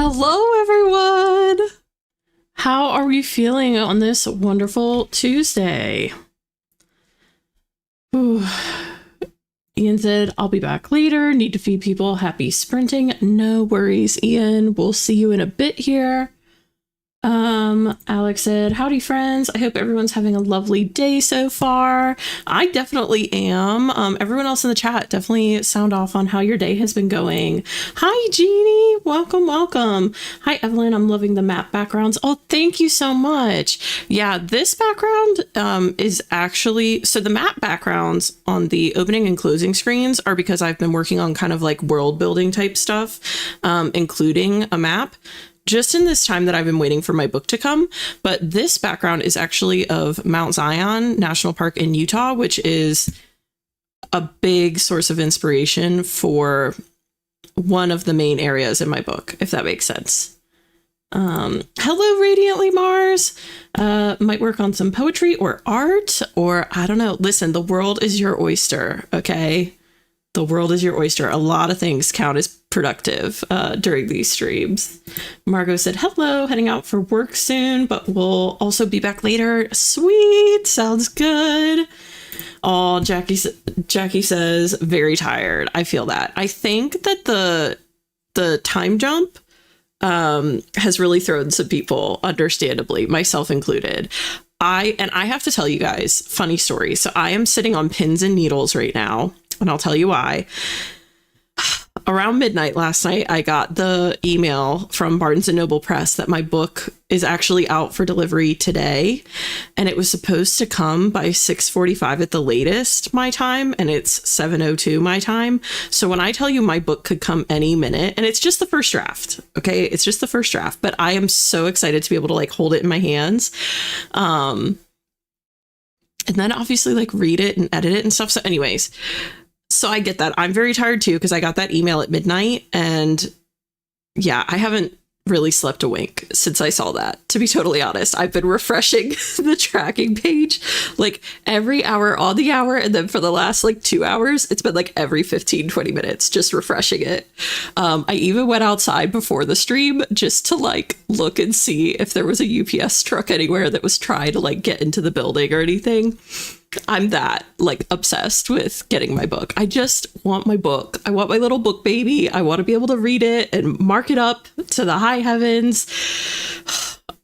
Hello, everyone. How are we feeling on this wonderful Tuesday? Ooh. Ian said, I'll be back later. Need to feed people. Happy sprinting. No worries, Ian. We'll see you in a bit here. Alex said, howdy friends. I hope everyone's having a lovely day so far. I definitely am. Everyone else in the chat, definitely sound off on how your day has been going. Hi, Jeannie. Welcome, welcome. Hi, Evelyn. I'm loving the map backgrounds. Oh, thank you so much. Yeah, this background is actually, so the map backgrounds on the opening and closing screens are because I've been working on kind of like world building type stuff, including a map. Just in this time that I've been waiting for my book to come. But this background is actually of Mount Zion National Park in Utah, which is a big source of inspiration for one of the main areas in my book, if that makes sense. Hello, Radiantly Mars. Might work on some poetry or art, or I don't know. Listen, the world is your oyster, okay? The world is your oyster. A lot of things count as productive during these streams. Margot said, hello, heading out for work soon, but we'll also be back later. Sweet, sounds good. Oh, Jackie says, very tired. I feel that. I think that the time jump has really thrown some people, understandably, myself included. I have to tell you guys, funny story. So I am sitting on pins and needles right now. And I'll tell you why. Around midnight last night, I got the email from Barnes & Noble Press that my book is actually out for delivery today. And it was supposed to come by 6:45 at the latest, my time. And it's 7:02 my time. So when I tell you my book could come any minute, and it's just the first draft, okay? It's just the first draft. But I am so excited to be able to like hold it in my hands. And then obviously like read it and edit it and stuff. So anyways, so I get that. I'm very tired too, because I got that email at midnight, and yeah, I haven't really slept a wink since I saw that, to be totally honest. I've been refreshing the tracking page like every hour on the hour, and then for the last like 2 hours, it's been like every 15-20 minutes just refreshing it. I even went outside before the stream just to like look and see if there was a UPS truck anywhere that was trying to like get into the building or anything. I'm that like obsessed with getting my book. I just want my book. I want my little book baby. I want to be able to read it and mark it up to the high heavens.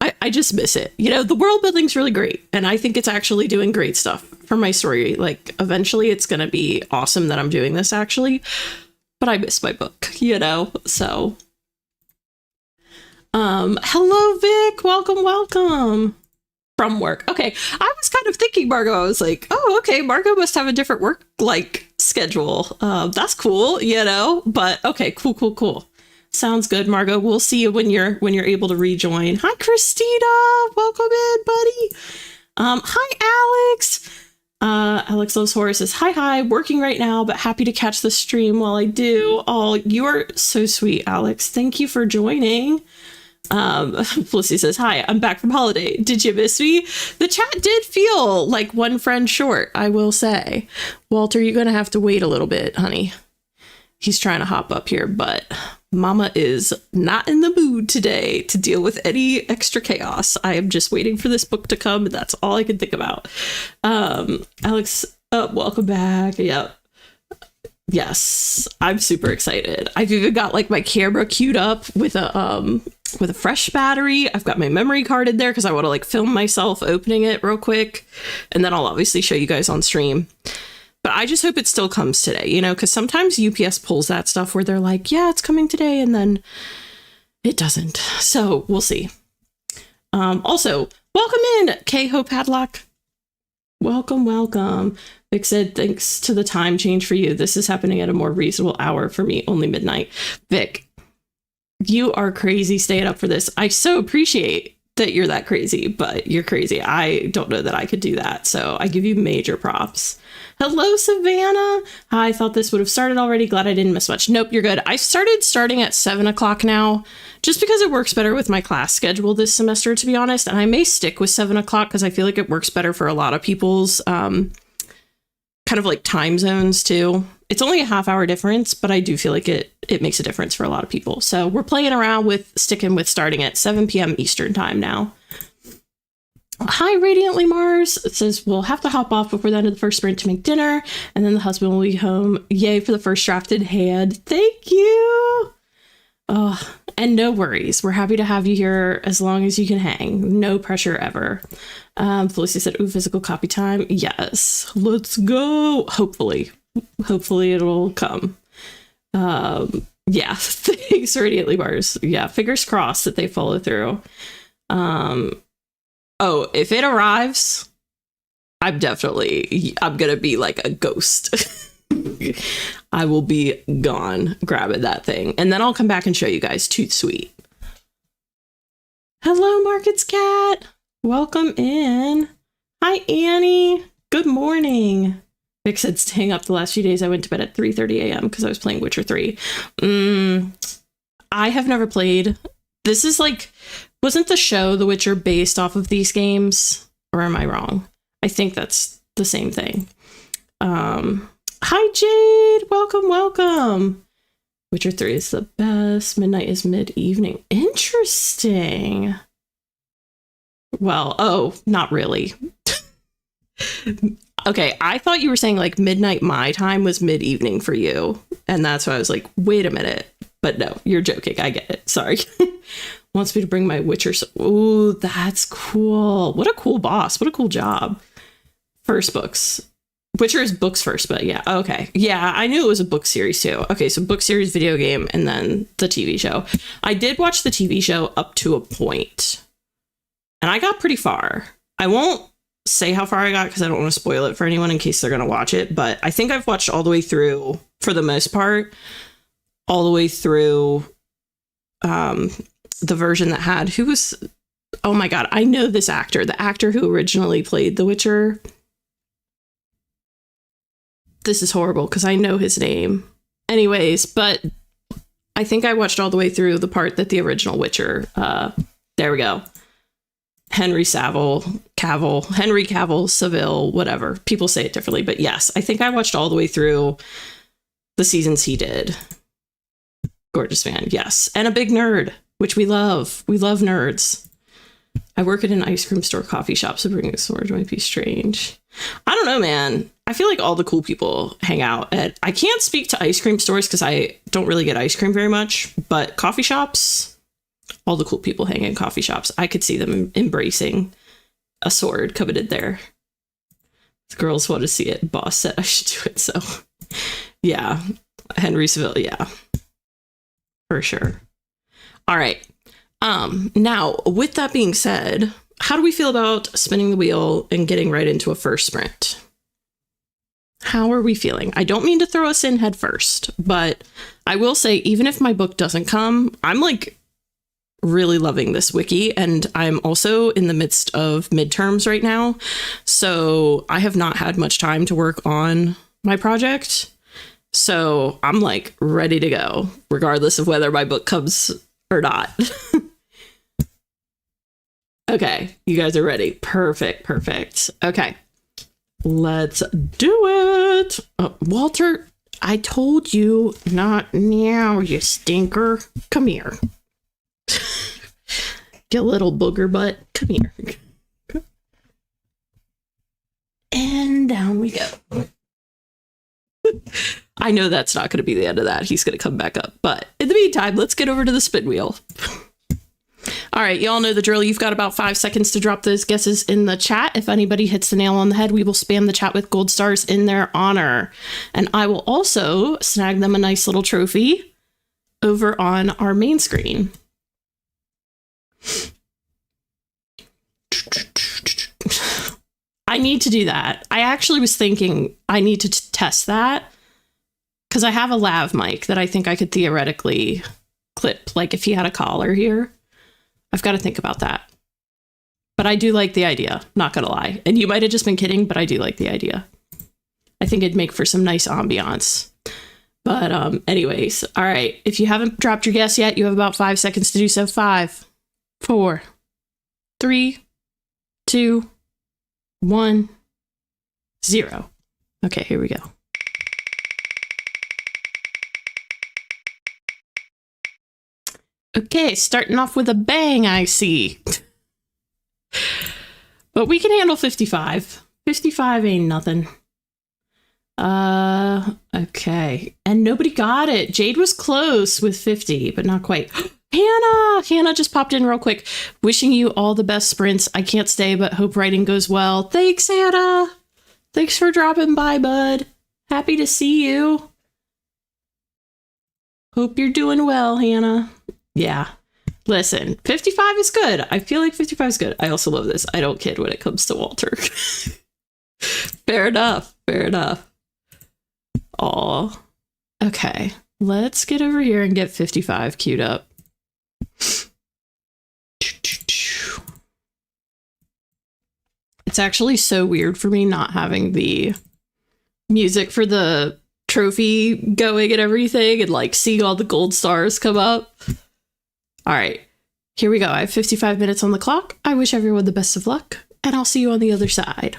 I just miss it. You know, the world building's really great. And I think it's actually doing great stuff for my story. Like eventually it's going to be awesome that I'm doing this actually, but I miss my book, you know? So, hello, Vic. Welcome, welcome. From work. Okay. I was kind of thinking, Margot, I was like, oh, okay, Margot must have a different work like schedule. That's cool, you know, but okay, cool. Sounds good, Margot. We'll see you when you're able to rejoin. Hi, Christina. Welcome in, buddy. Hi, Alex. Alex Loves Horror says, hi, working right now, but happy to catch the stream while I do. Oh, you are so sweet, Alex. Thank you for joining. Felicity says, hi, I'm back from holiday. Did you miss me? The chat did feel like one friend short, I will say. Walter, you're going to have to wait a little bit, honey. He's trying to hop up here, but Mama is not in the mood today to deal with any extra chaos. I am just waiting for this book to come, and that's all I can think about. Alex, welcome back. Yep. Yes, I'm super excited. I've even got like my camera queued up with a fresh battery. I've got my memory card in there because I want to like film myself opening it real quick. And then I'll obviously show you guys on stream. But I just hope it still comes today, you know, because sometimes UPS pulls that stuff where they're like, yeah, it's coming today. And then it doesn't. So we'll see. Also, welcome in, K-Ho Padlock. Welcome. Vic said, thanks to the time change for you. This is happening at a more reasonable hour for me, only midnight. Vic, you are crazy staying up for this. I so appreciate that you're that crazy, but you're crazy. I don't know that I could do that. So I give you major props. Hello, Savannah. I thought this would have started already. Glad I didn't miss much. Nope, you're good. I starting at 7 o'clock now, just because it works better with my class schedule this semester, to be honest. And I may stick with 7 o'clock because I feel like it works better for a lot of people's kind of like time zones too. It's only a half-hour difference, but I do feel like it makes a difference for a lot of people. So we're playing around with sticking with starting at 7 p.m. Eastern time now. Hi, Radiantly Mars. It says, we'll have to hop off before the end of the first sprint to make dinner, and then the husband will be home. Yay for the first drafted hand. Thank you. Oh, and no worries. We're happy to have you here as long as you can hang. No pressure ever. Felicity said, ooh, physical copy time. Yes. Let's go. Hopefully it'll come. Yeah. Thanks, Radiantly Mars. Yeah. Fingers crossed that they follow through. Oh, if it arrives, I'm gonna be like a ghost. I will be gone grabbing that thing. And then I'll come back and show you guys Tooth Sweet. Hello, Markets Cat. Welcome in. Hi, Annie. Good morning. Vic said, staying up the last few days, I went to bed at 3:30 a.m. because I was playing Witcher 3. I have never played. This is like... Wasn't the show The Witcher based off of these games? Or am I wrong? I think that's the same thing. Hi, Jade. Welcome. Witcher 3 is the best. Midnight is mid-evening. Interesting. Well, oh, not really. Okay, I thought you were saying like midnight my time was mid-evening for you. And that's why I was like, wait a minute. But no, you're joking. I get it. Sorry. Wants me to bring my Witcher. Ooh, that's cool. What a cool boss. What a cool job. First books. Witcher is books first, but yeah. Okay. Yeah, I knew it was a book series too. Okay, so book series, video game, and then the TV show. I did watch the TV show up to a point, and I got pretty far. I won't say how far I got because I don't want to spoil it for anyone in case they're going to watch it, but I think I've watched all the way through, for the most part, all the way through the version that had, who was, oh my god, I know this actor, the actor who originally played The Witcher. This is horrible because I know his name. Anyways, but I think I watched all the way through the part that the original Witcher, there we go. Henry Cavill, Seville, whatever. People say it differently, but yes, I think I watched all the way through the seasons he did. Gorgeous man, yes. And a big nerd, which we love. We love nerds. I work at an ice cream store coffee shop, so bringing a sword might be strange. I don't know, man. I feel like all the cool people hang out at... I can't speak to ice cream stores because I don't really get ice cream very much, but coffee shops, all the cool people hang in coffee shops. I could see them embracing a sword coveted there. The girls want to see it. Boss said I should do it, so... Yeah. Henry Seville, yeah. For sure. All right. Now, with that being said, how do we feel about spinning the wheel and getting right into a first sprint? How are we feeling? I don't mean to throw us in head first, but I will say, even if my book doesn't come, I'm like really loving this wiki, and I'm also in the midst of midterms right now. So I have not had much time to work on my project. So I'm like ready to go, regardless of whether my book comes or not. Okay, you guys are ready. Perfect. Okay, let's do it. Walter, I told you not now, you stinker. Come here. You little booger butt. Come here. And down we go. I know that's not going to be the end of that. He's going to come back up. But in the meantime, let's get over to the spin wheel. All right, you all know the drill. You've got about 5 seconds to drop those guesses in the chat. If anybody hits the nail on the head, we will spam the chat with gold stars in their honor. And I will also snag them a nice little trophy over on our main screen. I need to do that. I actually was thinking I need to test that because I have a lav mic that I think I could theoretically clip, like if he had a collar here. I've got to think about that. But I do like the idea, not gonna lie. And you might have just been kidding, but I do like the idea. I think it'd make for some nice ambiance. But anyways, all right. If you haven't dropped your guess yet, you have about 5 seconds to do so. 5, 4, 3, 2, 1, 0. Okay, here we go. Okay, starting off with a bang, I see. But we can handle 55. 55 ain't nothing. Okay. And nobody got it. Jade was close with 50, but not quite. Hannah just popped in real quick. Wishing you all the best sprints. I can't stay, but hope writing goes well. Thanks, Hannah. Thanks for dropping by, bud. Happy to see you. Hope you're doing well, Hannah. Yeah. Listen, 55 is good. I feel like 55 is good. I also love this. I don't kid when it comes to Walter. Fair enough. Fair enough. Aw. Okay. Let's get over here and get 55 queued up. It's actually so weird for me not having the music for the trophy going and everything and like seeing all the gold stars come up. All right, here we go. I have 55 minutes on the clock. I wish everyone the best of luck, and I'll see you on the other side.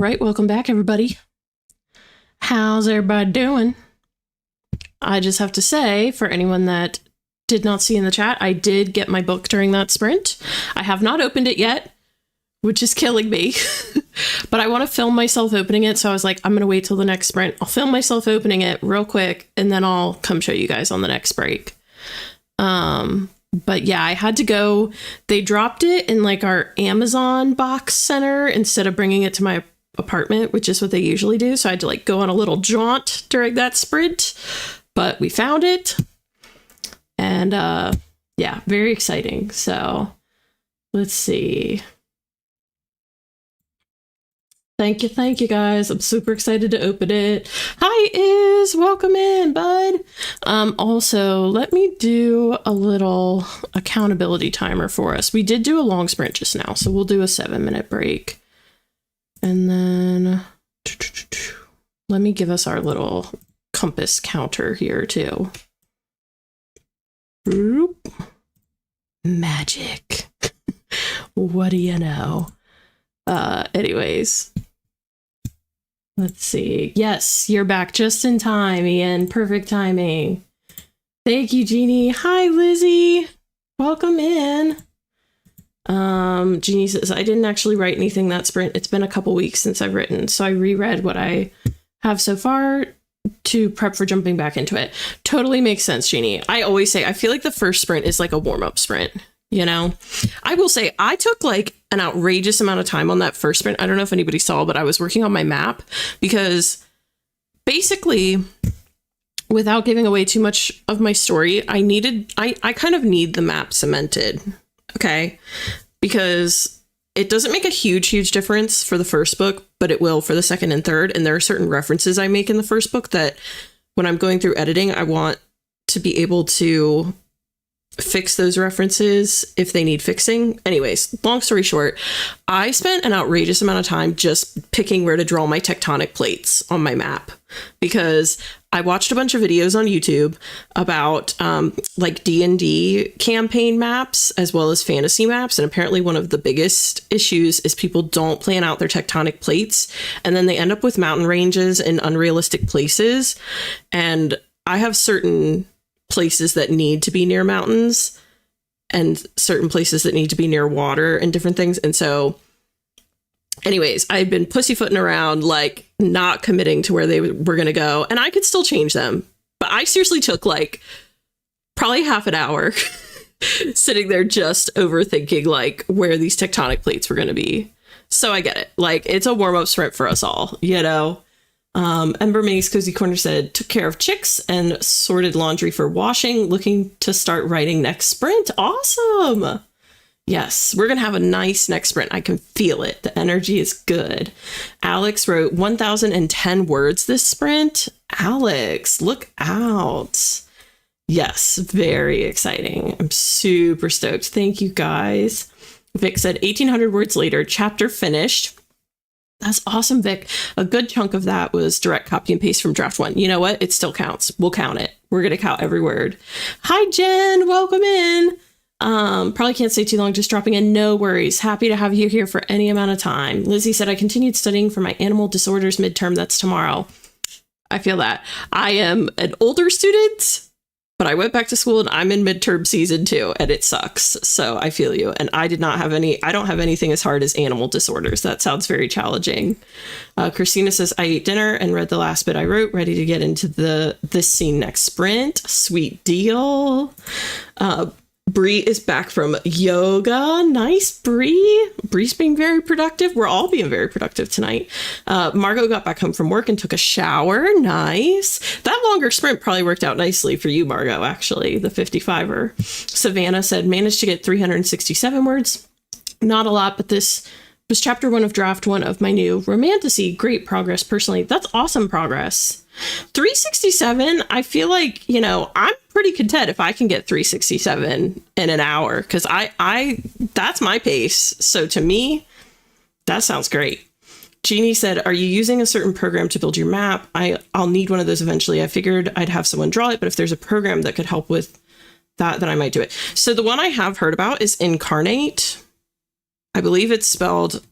right, welcome back, everybody. How's everybody doing? I just have to say, for anyone that did not see in the chat, I did get my book during that sprint. I have not opened it yet, which is killing me. But I want to film myself opening it, so I was like, I'm going to wait till the next sprint. I'll film myself opening it real quick, and then I'll come show you guys on the next break. But yeah, I had to go. They dropped it in like our Amazon box center instead of bringing it to my apartment, which is what they usually do. So I had to like go on a little jaunt during that sprint, but we found it. And yeah, very exciting. So let's see. Thank you guys. I'm super excited to open it. Hi, Iz. Welcome in, bud. Also, let me do a little accountability timer for us. We did do a long sprint just now, so we'll do a 7-minute break. And then let me give us our little compass counter here too. Magic. What do you know? Anyways. Let's see. Yes, you're back just in time, Ian. Perfect timing. Thank you, Jeannie. Hi, Lizzie. Welcome in. Jeannie says, I didn't actually write anything that sprint. It's been a couple weeks since I've written, so I reread what I have so far to prep for jumping back into it. Totally makes sense, Jeannie. I always say, I feel like the first sprint is like a warm-up sprint. You know, I will say I took like an outrageous amount of time on that first sprint. I don't know if anybody saw, but I was working on my map because basically, without giving away too much of my story, I kind of need the map cemented. Okay. Because it doesn't make a huge difference for the first book, but it will for the second and third. And there are certain references I make in the first book that when I'm going through editing, I want to be able to fix those references if they need fixing. Anyways, long story short, I spent an outrageous amount of time just picking where to draw my tectonic plates on my map because I watched a bunch of videos on YouTube about like D&D campaign maps as well as fantasy maps. And apparently one of the biggest issues is people don't plan out their tectonic plates and then they end up with mountain ranges in unrealistic places. And I have certain places that need to be near mountains and certain places that need to be near water and different things. And so anyways, I've been pussyfooting around, like not committing to where they were going to go. And I could still change them. But I seriously took like probably half an hour sitting there just overthinking like where these tectonic plates were going to be. So I get it. Like it's a warm up sprint for us all, you know? Ember May's Cozy Corner said, took care of chicks and sorted laundry for washing, looking to start writing next sprint. Awesome. Yes, we're going to have a nice next sprint. I can feel it. The energy is good. Alex wrote 1,010 words this sprint. Alex, look out. Yes, very exciting. I'm super stoked. Thank you guys. Vic said 1,800 words later, chapter finished. That's awesome, Vic. A good chunk of that was direct copy and paste from draft one. You know what? It still counts. We'll count it. We're going to count every word. Hi, Jen. Welcome in. Probably can't stay too long, just dropping in. No worries. Happy to have you here for any amount of time. Lizzie said, I continued studying for my animal disorders midterm. That's tomorrow. I feel that. I am an older student, but I went back to school and I'm in midterm season too, and it sucks. So I feel you. And I don't have anything as hard as animal disorders. That sounds very challenging. Christina says, I ate dinner and read the last bit I wrote, ready to get into this scene next sprint. Sweet deal. Bree is back from yoga. Nice, Bree. Bree's being very productive. We're all being very productive tonight. Margot got back home from work and took a shower. Nice. That longer sprint probably worked out nicely for you, Margot, actually, the 55er. Savannah said, managed to get 367 words. Not a lot, but this was chapter 1 of draft 1 of my new romantasy. Great progress, personally. That's awesome progress. 367, I feel like, you know, I'm pretty content if I can get 367 in an hour, because I that's my pace. So to me, that sounds great. Jeannie said, are you using a certain program to build your map? I'll need one of those eventually. I figured I'd have someone draw it, but if there's a program that could help with that, then I might do it. So the one I have heard about is Incarnate. I believe it's spelled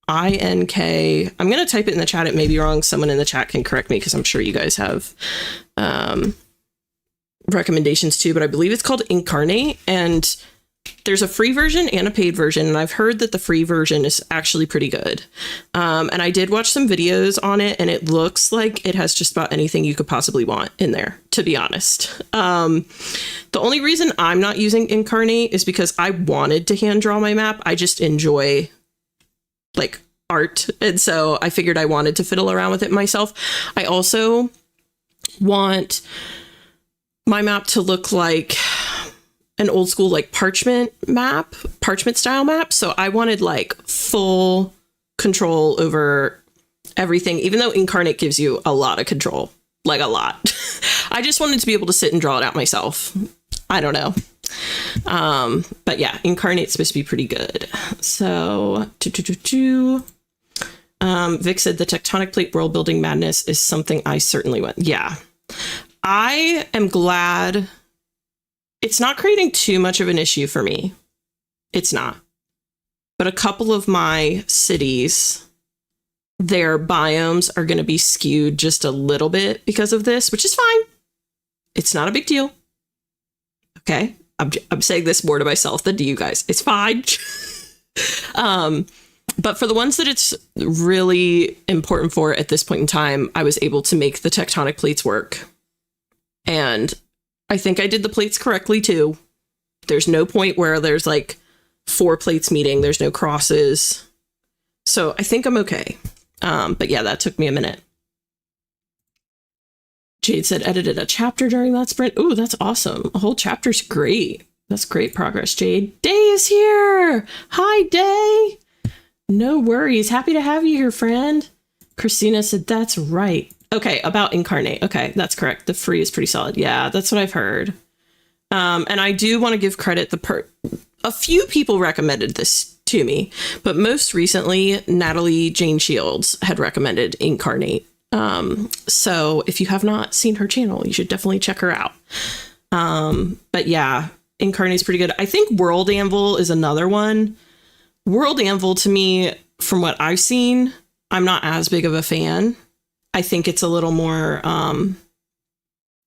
INK. I'm going to type it in the chat. It may be wrong. Someone in the chat can correct me because I'm sure you guys have recommendations too, but I believe it's called Incarnate, and there's a free version and a paid version, and I've heard that the free version is actually pretty good. And I did watch some videos on it, and it looks like it has just about anything you could possibly want in there, to be honest. The only reason I'm not using Incarnate is because I wanted to hand draw my map. I just enjoy like art, and so I figured I wanted to fiddle around with it myself. I also want my map to look like an old school like parchment style map. So I wanted like full control over everything, even though Incarnate gives you a lot of control, like a lot. I just wanted to be able to sit and draw it out myself. I don't know. But yeah, Incarnate's supposed to be pretty good. So Vic said the tectonic plate world building madness is something I certainly want. Yeah, I am glad it's not creating too much of an issue for me. It's not. But a couple of my cities, their biomes are going to be skewed just a little bit because of this, which is fine. It's not a big deal. Okay. I'm saying this more to myself than to you guys. It's fine. But for the ones that it's really important for at this point in time, I was able to make the tectonic plates work. And I think I did the plates correctly too. There's no point where there's like 4 plates meeting. There's no crosses. So I think I'm okay. But yeah, that took me a minute. Jade said edited a chapter during that sprint. Ooh, that's awesome. A whole chapter's great. That's great progress, Jade. Day is here. Hi, Day. No worries. Happy to have you here, friend. Christina said that's right. Okay, about Incarnate. Okay, that's correct. The free is pretty solid. Yeah, that's what I've heard. And I do want to give credit. A few people recommended this to me, but most recently, Natalie Jane Shields had recommended Incarnate. So if you have not seen her channel, you should definitely check her out. But yeah, Incarnate's pretty good. I think World Anvil is another one. World Anvil, to me, from what I've seen, I'm not as big of a fan. I think it's a little more,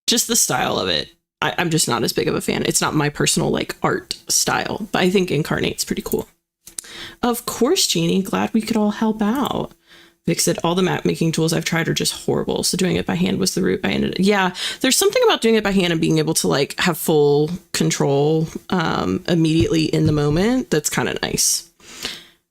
just the style of it. I'm just not as big of a fan. It's not my personal like art style, but I think Incarnate's pretty cool. Of course, Jeannie, glad we could all help out. Vic said all the map making tools I've tried are just horrible. So doing it by hand was the route I ended. Yeah, there's something about doing it by hand and being able to like have full control immediately in the moment. That's kind of nice.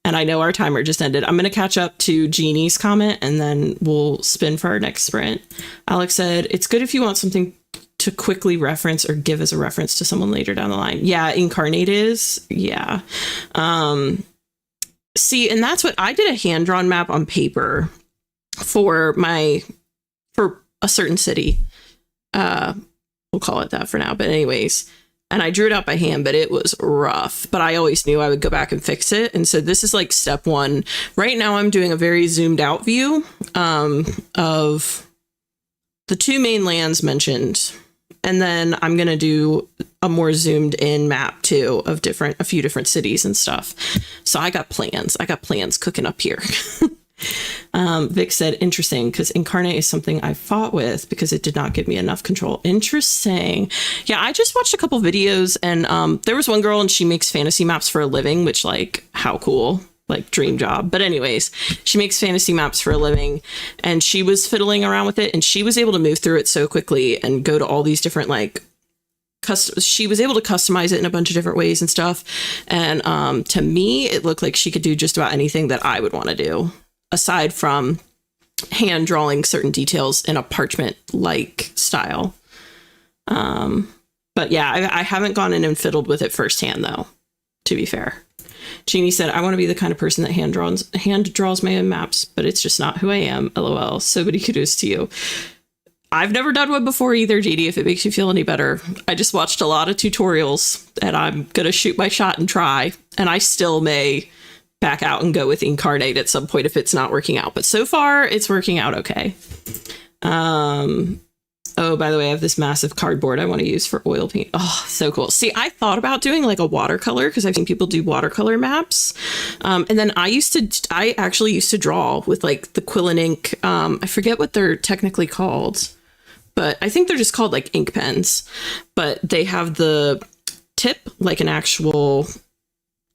And I know our timer just ended. I'm going to catch up to Jeannie's comment and then we'll spin for our next sprint. Alex said, it's good if you want something to quickly reference or give as a reference to someone later down the line. Yeah, Incarnate is. Yeah. See, and that's what I did, a hand-drawn map on paper for a certain city. We'll call it that for now. But anyways, and I drew it out by hand, but it was rough. But I always knew I would go back and fix it. And so this is like step 1. Right now I'm doing a very zoomed out view of the 2 main lands mentioned. And then I'm going to do a more zoomed in map too of a few different cities and stuff. So I got plans cooking up here. Vic said, interesting, because Incarnate is something I fought with because it did not give me enough control. Interesting. Yeah, I just watched a couple videos and there was one girl and she makes fantasy maps for a living, which like, how cool. Like dream job. But anyways, she makes fantasy maps for a living and she was fiddling around with it and she was able to move through it so quickly and go to all these different like she was able to customize it in a bunch of different ways and stuff. And to me, it looked like she could do just about anything that I would want to do aside from hand drawing certain details in a parchment like style. But yeah, I haven't gone in and fiddled with it firsthand though, to be fair. Jeannie said, I want to be the kind of person that hand draws my own maps, but it's just not who I am. LOL. So many kudos to you. I've never done one before either, Jeannie, if it makes you feel any better. I just watched a lot of tutorials and I'm going to shoot my shot and try. And I still may back out and go with Incarnate at some point if it's not working out. But so far, it's working out okay. Oh, by the way, I have this massive cardboard I want to use for oil paint. Oh, so cool. See, I thought about doing like a watercolor because I've seen people do watercolor maps. And then I actually used to draw with like the quill and ink. I forget what they're technically called, but I think they're just called like ink pens, but they have the tip like an actual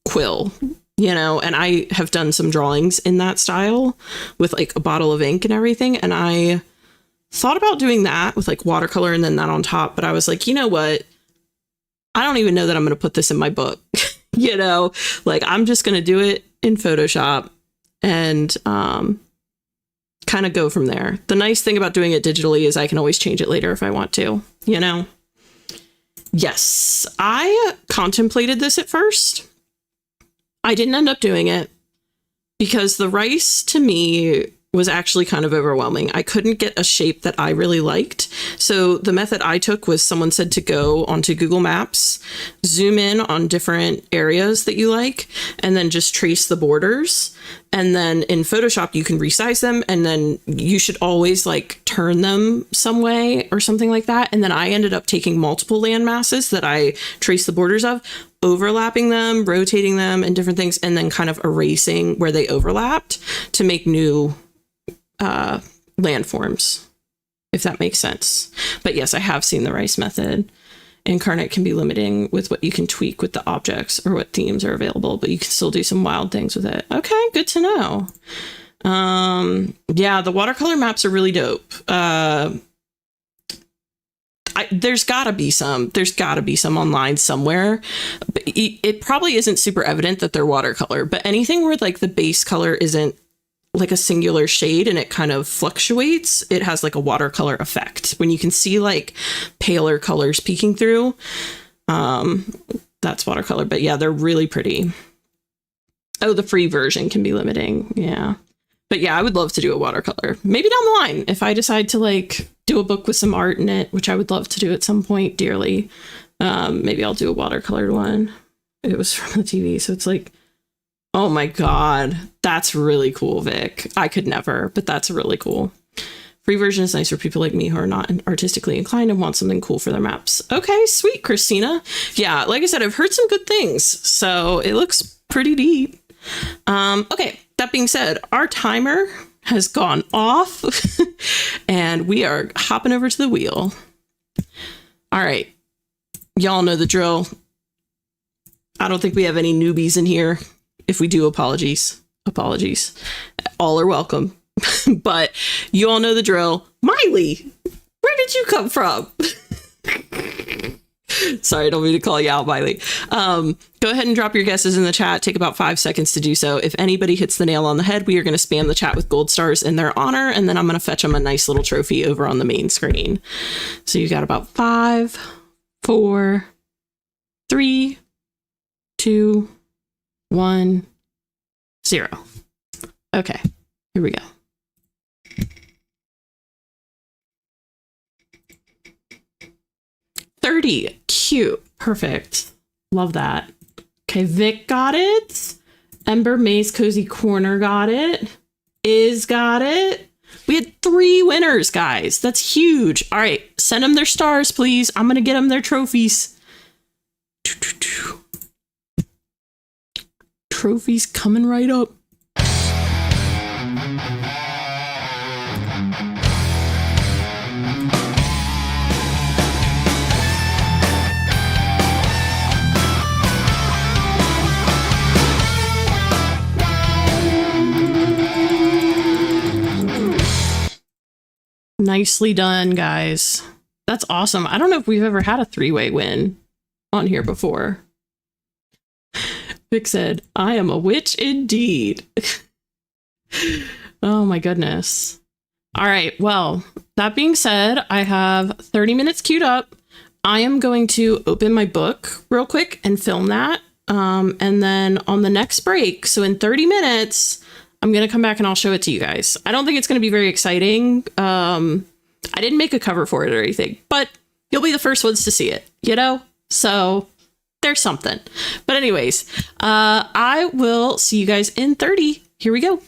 quill, you know, and I have done some drawings in that style with like a bottle of ink and everything. And I thought about doing that with like watercolor and then that on top, but I was like, you know what? I don't even know that I'm going to put this in my book. You know, like I'm just going to do it in Photoshop and kind of go from there. The nice thing about doing it digitally is I can always change it later if I want to, you know? Yes, I contemplated this at first. I didn't end up doing it because the rice to me was actually kind of overwhelming. I couldn't get a shape that I really liked. So the method I took was someone said to go onto Google Maps, zoom in on different areas that you like, and then just trace the borders. And then in Photoshop, you can resize them. And then you should always like turn them some way or something like that. And then I ended up taking multiple land masses that I traced the borders of, overlapping them, rotating them and different things, and then kind of erasing where they overlapped to make new landforms, if that makes sense. But yes, I have seen the rice method. Incarnate can be limiting with what you can tweak with the objects or what themes are available, but you can still do some wild things with it. Okay, good to know. Yeah, the watercolor maps are really dope. There's gotta be some online somewhere. But it probably isn't super evident that they're watercolor, but anything where like the base color isn't like a singular shade and it kind of fluctuates, it has like a watercolor effect. When you can see like paler colors peeking through, that's watercolor. But yeah, they're really pretty. Oh, the free version can be limiting. Yeah. But yeah, I would love to do a watercolor. Maybe down the line, if I decide to like do a book with some art in it, which I would love to do at some point dearly. Maybe I'll do a watercolored one. It was from the TV, so it's like, oh my God, that's really cool, Vic. I could never, but that's really cool. Free version is nice for people like me who are not artistically inclined and want something cool for their maps. Okay, sweet, Christina. Yeah, like I said, I've heard some good things, so it looks pretty neat. Okay, that being said, our timer has gone off and we are hopping over to the wheel. All right, y'all know the drill. I don't think we have any newbies in here. If we do, apologies. All are welcome. But you all know the drill. Miley, where did you come from? Sorry, I don't mean to call you out, Miley. Go ahead and drop your guesses in the chat. Take about 5 seconds to do so. If anybody hits the nail on the head, we are going to spam the chat with gold stars in their honor, and then I'm going to fetch them a nice little trophy over on the main screen. So you got about 5, 4, 3, 2, 1, 0. Okay, here we go. $30. Cute. Perfect. Love that. Okay, Vic got it. Ember May's Cozy Corner got it. Iz got it. We had 3 winners, guys. That's huge. All right, send them their stars, please. I'm going to get them their trophies. Trophies coming right up. Nicely done, guys. That's awesome. I don't know if we've ever had a 3-way win on here before. Vic said, I am a witch indeed. Oh my goodness. All right. Well, that being said, I have 30 minutes queued up. I am going to open my book real quick and film that. And then on the next break, so in 30 minutes, I'm going to come back and I'll show it to you guys. I don't think it's going to be very exciting. I didn't make a cover for it or anything, but you'll be the first ones to see it, you know? So there's something. But anyways, I will see you guys in 30. Here we go.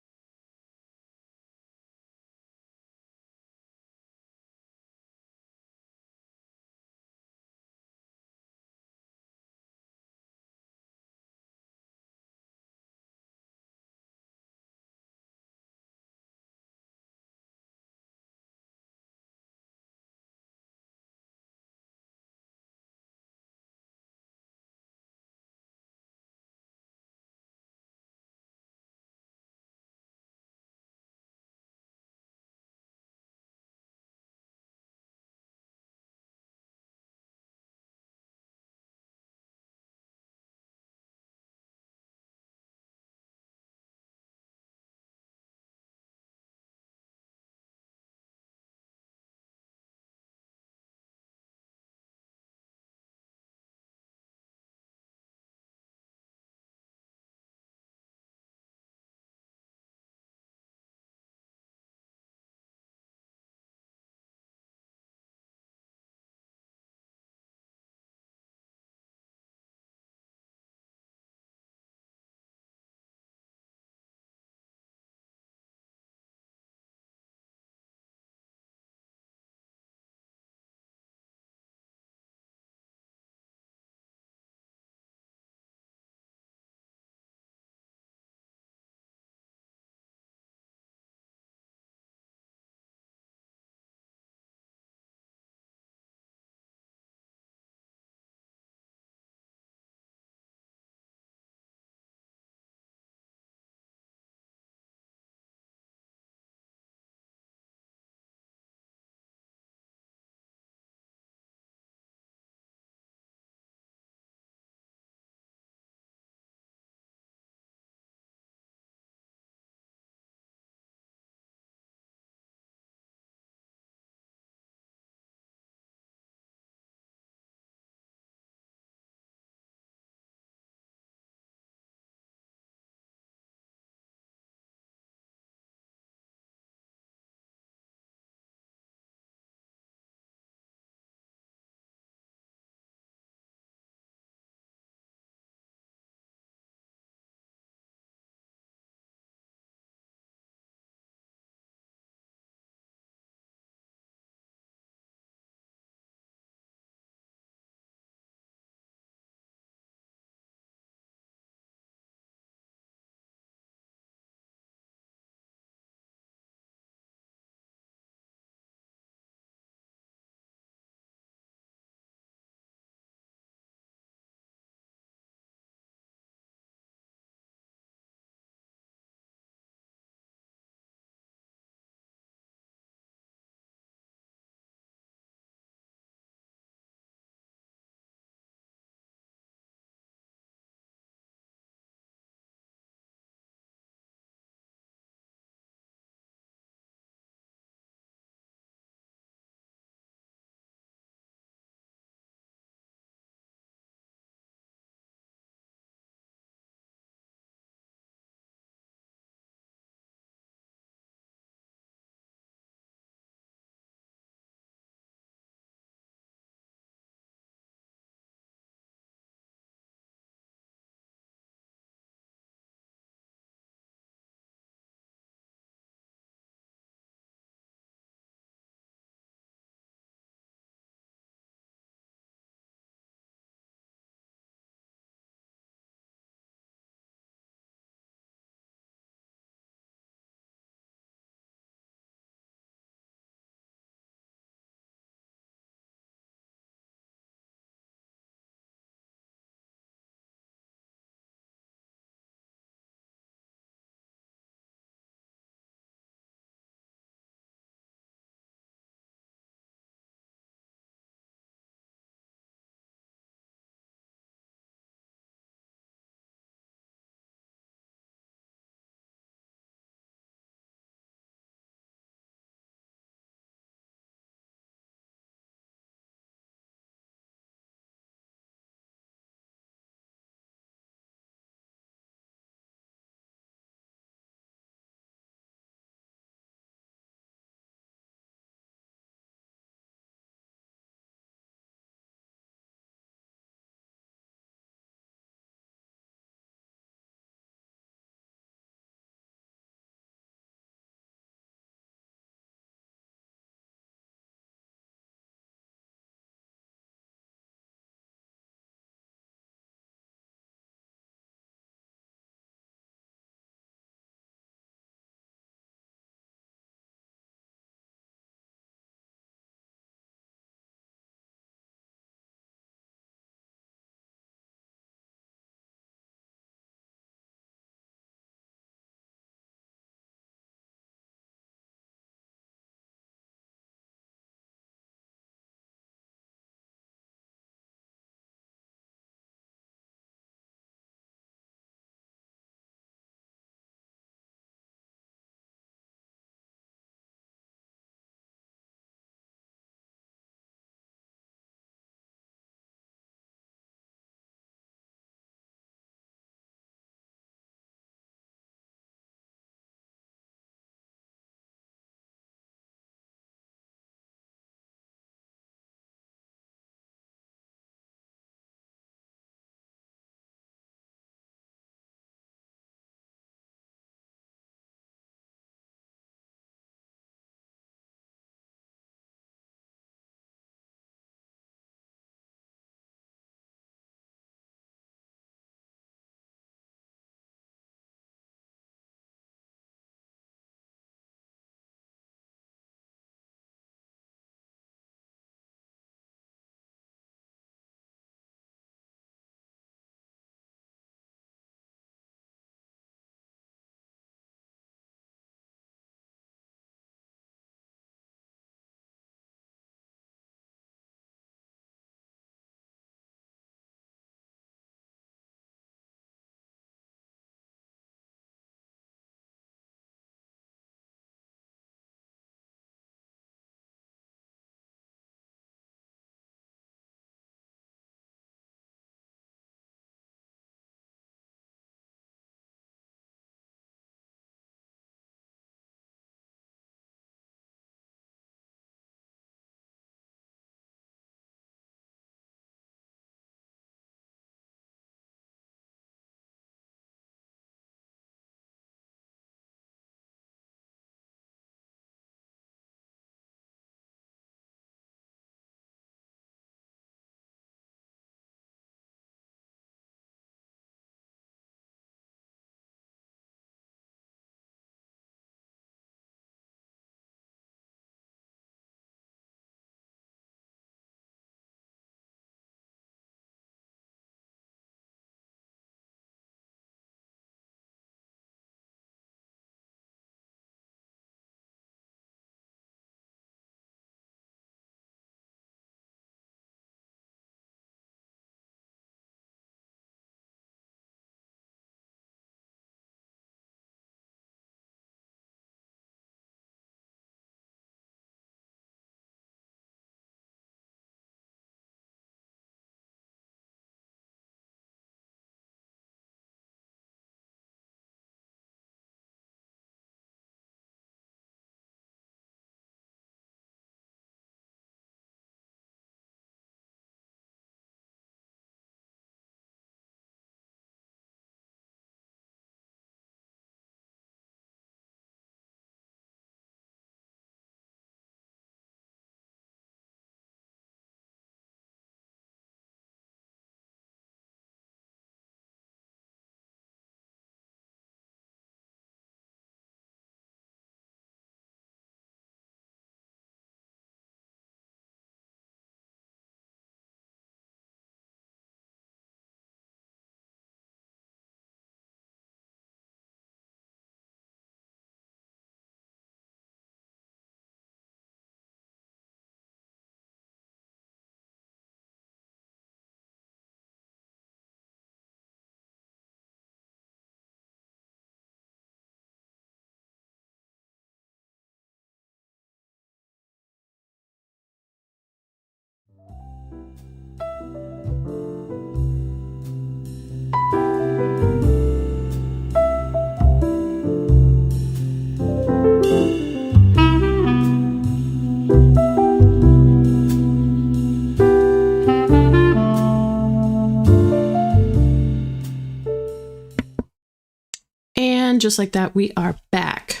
And just like that, we are back.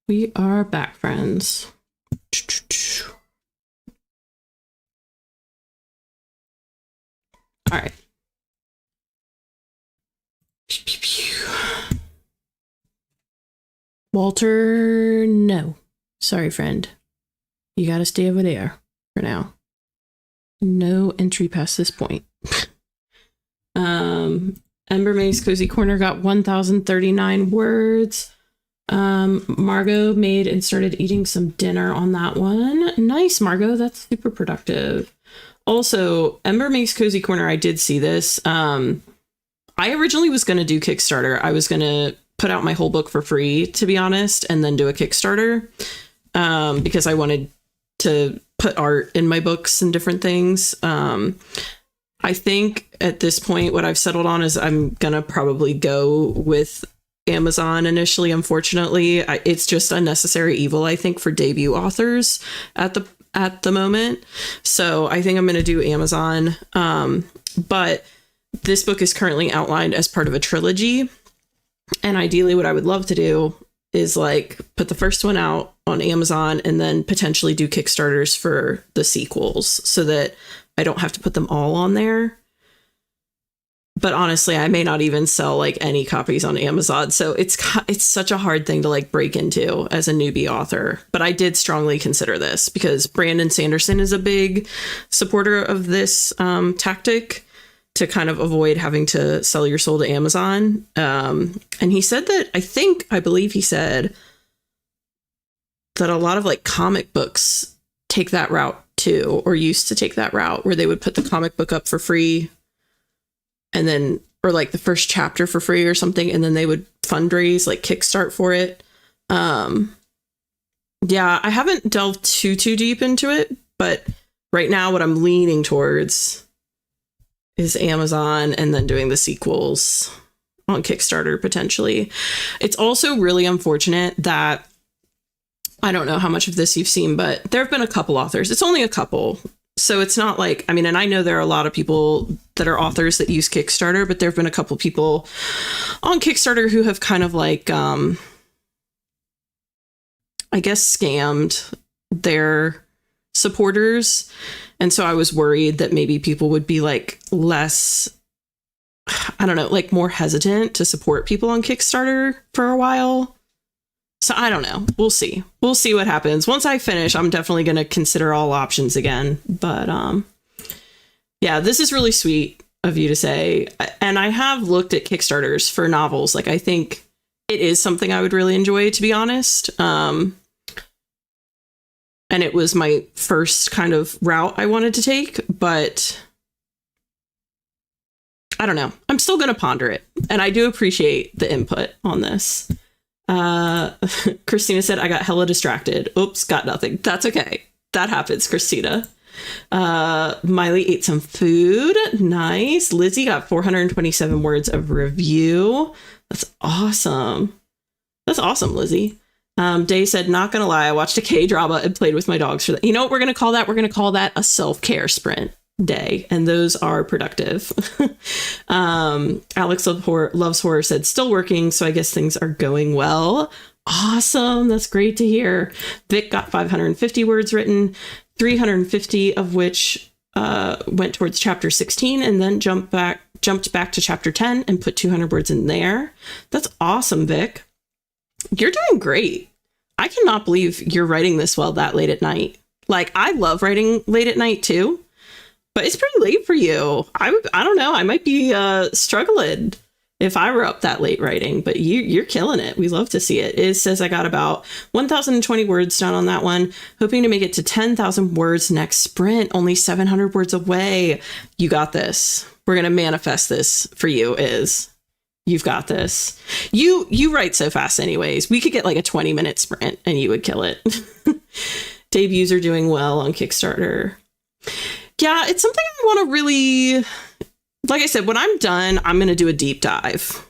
We are back, friends. All right. Walter, no. Sorry, friend. You gotta stay over there for now. No entry past this point. Ember May's Cozy Corner got 1,039 words. Margot made and started eating some dinner on that one. Nice, Margot. That's super productive. Also, Ember Makes Cozy Corner, I did see this. I originally was going to do Kickstarter. I was going to put out my whole book for free, to be honest, and then do a Kickstarter because I wanted to put art in my books and different things. I think at this point, what I've settled on is I'm going to probably go with Amazon initially. Unfortunately, it's just a necessary evil, I think, for debut authors at the moment. So I think I'm going to do Amazon. But this book is currently outlined as part of a trilogy. And ideally what I would love to do is like put the first one out on Amazon and then potentially do Kickstarters for the sequels so that I don't have to put them all on there. But honestly, I may not even sell like any copies on Amazon. So it's such a hard thing to like break into as a newbie author. But I did strongly consider this because Brandon Sanderson is a big supporter of this tactic to kind of avoid having to sell your soul to Amazon. And he said that, I believe he said that a lot of like comic books take that route too, or used to take that route where they would put the comic book up for free and then, or like the first chapter for free or something. And then they would fundraise, like kickstart for it. Yeah, I haven't delved too deep into it, but right now what I'm leaning towards is Amazon and then doing the sequels on Kickstarter potentially. It's also really unfortunate that I don't know how much of this you've seen, but there have been a couple authors. It's only a couple. So it's not like, I mean, and I know there are a lot of people that are authors that use Kickstarter, but there have been a couple people on Kickstarter who have kind of like, I guess, scammed their supporters. And so I was worried that maybe people would be like less, I don't know, like more hesitant to support people on Kickstarter for a while. So I don't know. We'll see. We'll see what happens. Once I finish, I'm definitely going to consider all options again. But yeah, this is really sweet of you to say. And I have looked at Kickstarters for novels. Like, I think it is something I would really enjoy, to be honest. And it was my first kind of route I wanted to take. But I don't know. I'm still going to ponder it. And I do appreciate the input on this. Christina said, I got hella distracted. Oops, got nothing. That's okay. That happens, Christina. Miley ate some food. Nice. Lizzie got 427 words of review. That's awesome. That's awesome, Lizzie. Day said, not gonna lie, I watched a K-drama and played with my dogs for that. You know what we're gonna call that? We're gonna call that a self-care sprint day, and those are productive. Alex Loves Horror said, still working, so I guess things are going well. Awesome. That's great to hear. Vic got 550 words written, 350 of which went towards chapter 16 and then jumped back to chapter 10 and put 200 words in there. That's awesome, Vic. You're doing great. I cannot believe you're writing this well that late at night. Like, I love writing late at night too. But it's pretty late for you. I don't know. I might be struggling if I were up that late writing, but you're killing it. We love to see it. It says I got about 1,020 words done on that one. Hoping to make it to 10,000 words next sprint. Only 700 words away. You got this. We're going to manifest this for you, You've got this. You write so fast anyways. We could get like a 20-minute sprint and you would kill it. Debuts are doing well on Kickstarter. Yeah, it's something I want to really, like I said, when I'm done, I'm going to do a deep dive.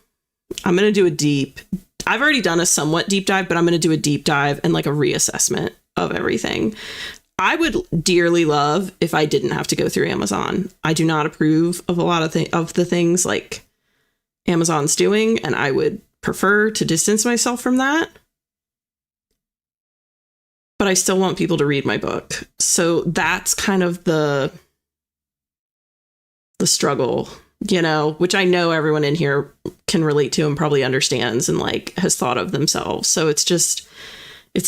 I've already done a somewhat deep dive, but I'm going to do a deep dive and like a reassessment of everything. I would dearly love if I didn't have to go through Amazon. I do not approve of a lot of the things like Amazon's doing, and I would prefer to distance myself from that. But I still want people to read my book. So that's kind of the struggle, you know, which I know everyone in here can relate to and probably understands and like has thought of themselves. So it's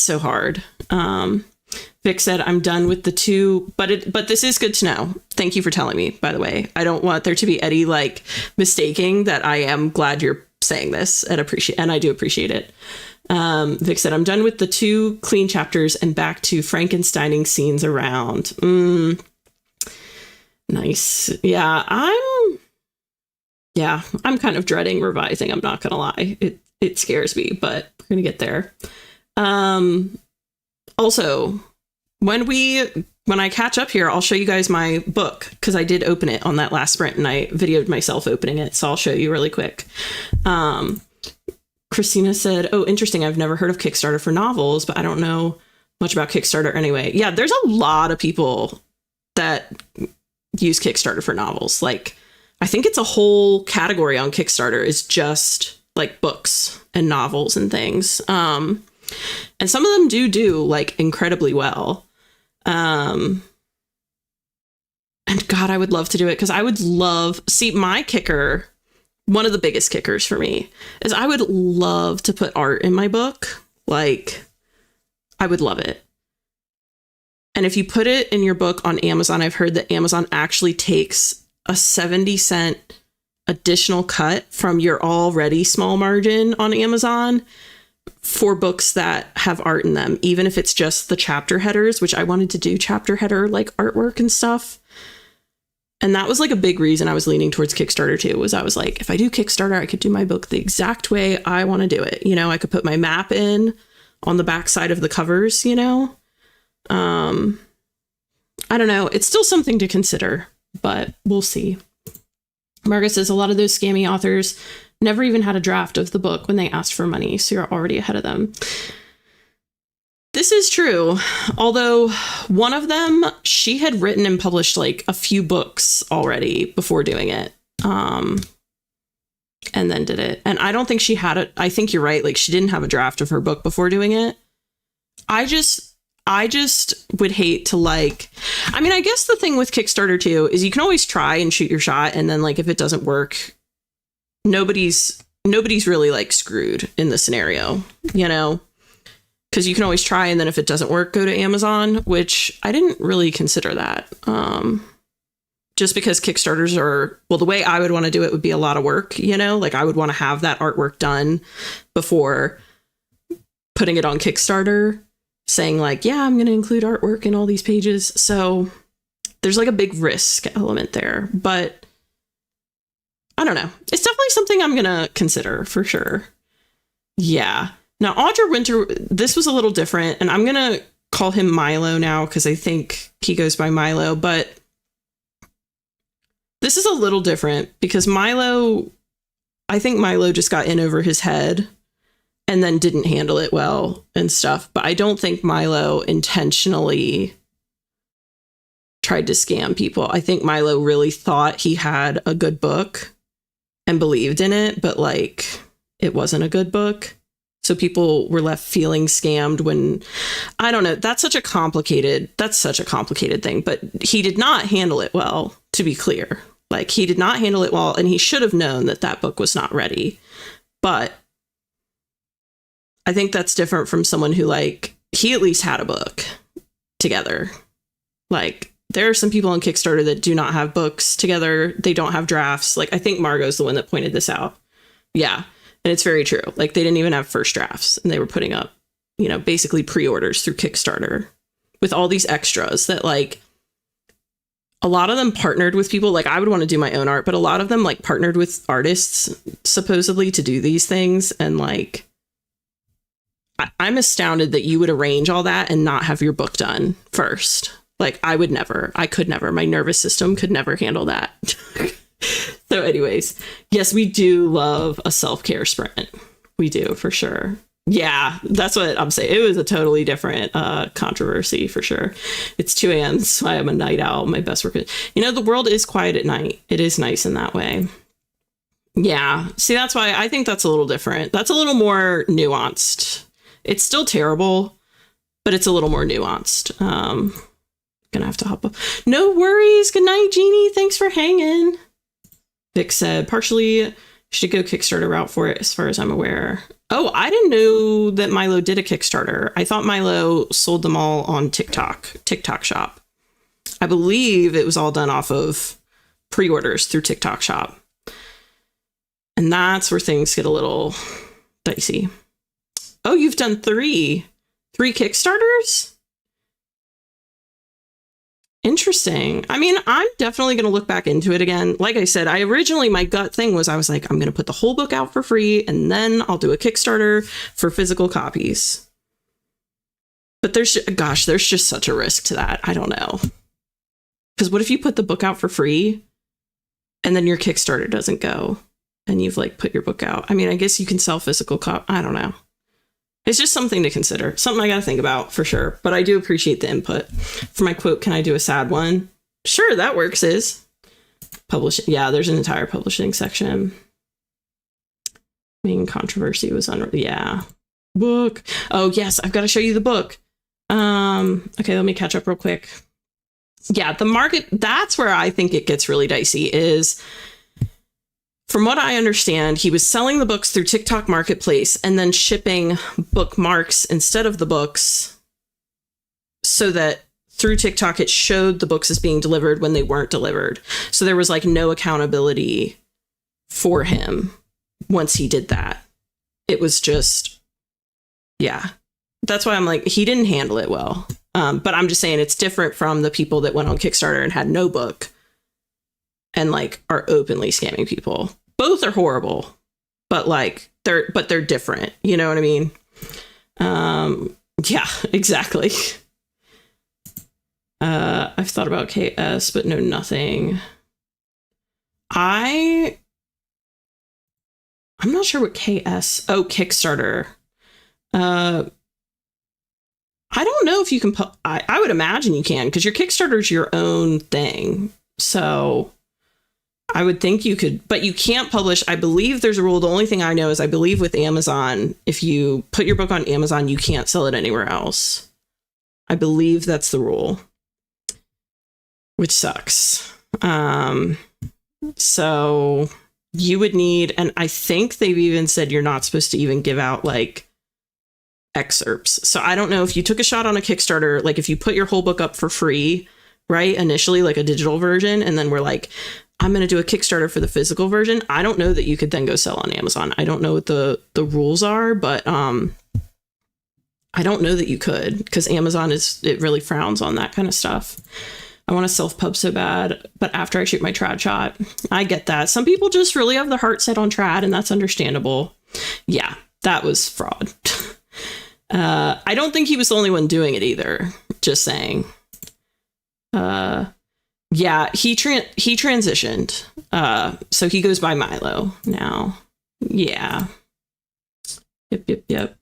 so hard. Vic said, I'm done with the 2, but this is good to know. Thank you for telling me, by the way. I don't want there to be any like mistaking that I am glad you're saying this and I do appreciate it. Vic said, I'm done with the 2 clean chapters and back to Frankensteining scenes around. Nice. Yeah, I'm kind of dreading revising. I'm not going to lie. It scares me, but we're going to get there. Also, when I catch up here, I'll show you guys my book because I did open it on that last sprint and I videoed myself opening it. So I'll show you really quick. Christina said, oh, interesting. I've never heard of Kickstarter for novels, but I don't know much about Kickstarter anyway. Yeah, there's a lot of people that use Kickstarter for novels. Like, I think it's a whole category on Kickstarter is just like books and novels and things. And some of them do like incredibly well. And God, I would love to do it because I would see my kicker. One of the biggest kickers for me is I would love to put art in my book. Like, I would love it. And if you put it in your book on Amazon, I've heard that Amazon actually takes a 70-cent additional cut from your already small margin on Amazon for books that have art in them, even if it's just the chapter headers, which I wanted to do chapter header like artwork and stuff. And that was like a big reason I was leaning towards Kickstarter too, was I was like, if I do Kickstarter, I could do my book the exact way I want to do it. You know, I could put my map in on the back side of the covers, you know? I don't know. It's still something to consider, but we'll see. Margaret says a lot of those scammy authors never even had a draft of the book when they asked for money, so you're already ahead of them. This is true, although one of them, she had written and published like a few books already before doing it, and then did it. And I don't think she had it. I think you're right. Like, she didn't have a draft of her book before doing it. I just would hate to like, I mean, I guess the thing with Kickstarter too is you can always try and shoot your shot. And then like, if it doesn't work, nobody's really like screwed in the scenario, you know? Because you can always try, and then if it doesn't work, go to Amazon, which I didn't really consider that. Just because Kickstarters are, well, the way I would want to do it would be a lot of work, you know? Like, I would want to have that artwork done before putting it on Kickstarter, saying like, yeah, I'm going to include artwork in all these pages. So there's like a big risk element there. But I don't know. It's definitely something I'm going to consider for sure. Yeah. Now, Audra Winter, this was a little different, and I'm going to call him Milo now because I think he goes by Milo, but this is a little different because I think Milo just got in over his head and then didn't handle it well and stuff, but I don't think Milo intentionally tried to scam people. I think Milo really thought he had a good book and believed in it, but like, it wasn't a good book. So people were left feeling scammed when, I don't know, that's such a complicated thing, but he did not handle it well, to be clear. Like, he did not handle it well, and he should have known that that book was not ready. But I think that's different from someone who, like, he at least had a book together. Like, there are some people on Kickstarter that do not have books together. They don't have drafts. Like, I think Margot's the one that pointed this out. Yeah. And it's very true. Like, they didn't even have first drafts, and they were putting up, you know, basically pre-orders through Kickstarter with all these extras that, like, a lot of them partnered with people. Like, I would want to do my own art, but a lot of them like partnered with artists supposedly to do these things. And like, I'm astounded that you would arrange all that and not have your book done first. Like I could never, my nervous system could never handle that. So anyways, yes, we do love a self-care sprint. We do for sure. Yeah, that's what I'm saying. It was a totally different controversy for sure. It's 2 a.m. So I am a night owl. My best work. The world is quiet at night. It is nice in that way. Yeah. See, that's why I think that's a little different. That's a little more nuanced. It's still terrible, but it's a little more nuanced. Gonna have to hop up. No worries. Good night, Jeannie. Thanks for hanging. Vic said, partially should go Kickstarter route for it as far as I'm aware. Oh, I didn't know that Milo did a Kickstarter. I thought Milo sold them all on TikTok shop. I believe it was all done off of pre-orders through TikTok shop. And that's where things get a little dicey. Oh, you've done three Kickstarters? Interesting. I mean, I'm definitely going to look back into it again. Like I said, my gut thing was I was like, I'm going to put the whole book out for free and then I'll do a Kickstarter for physical copies. But there's just such a risk to that. I don't know. Because what if you put the book out for free and then your Kickstarter doesn't go and you've like put your book out? I mean, I guess you can sell physical I don't know. It's just something to consider. Something I got to think about for sure. But I do appreciate the input. For my quote, can I do a sad one? Sure, that works. Publishing. Yeah, there's an entire publishing section. Main controversy was book. Oh, yes, I've got to show you the book. Okay, let me catch up real quick. Yeah, the market, that's where I think it gets really dicey is... From what I understand, he was selling the books through TikTok Marketplace and then shipping bookmarks instead of the books so that through TikTok, it showed the books as being delivered when they weren't delivered. So there was like no accountability for him once he did that. It was just, yeah. That's why I'm like, he didn't handle it well. But I'm just saying it's different from the people that went on Kickstarter and had no book. And like are openly scamming people. Both are horrible, but like they're different. You know what I mean? Yeah, exactly. I've thought about KS, but no, nothing. I'm not sure what KS. Oh, Kickstarter. I don't know if you can. I would imagine you can because your Kickstarter is your own thing. So. I would think you could, but you can't publish. I believe there's a rule. The only thing I know is I believe with Amazon, if you put your book on Amazon, you can't sell it anywhere else. I believe that's the rule, which sucks. So you would need, and I think they've even said you're not supposed to even give out like excerpts. So I don't know if you took a shot on a Kickstarter, like if you put your whole book up for free, right? Initially, like a digital version, and then we're like, I'm going to do a Kickstarter for the physical version. I don't know that you could then go sell on Amazon. I don't know what the rules are, but I don't know that you could because Amazon it really frowns on that kind of stuff. I want to self-pub so bad, but after I shoot my trad shot, I get that. Some people just really have their heart set on trad, and that's understandable. Yeah, that was fraud. I don't think he was the only one doing it either. Just saying. Yeah, he transitioned. So he goes by Milo now. Yeah. Yep.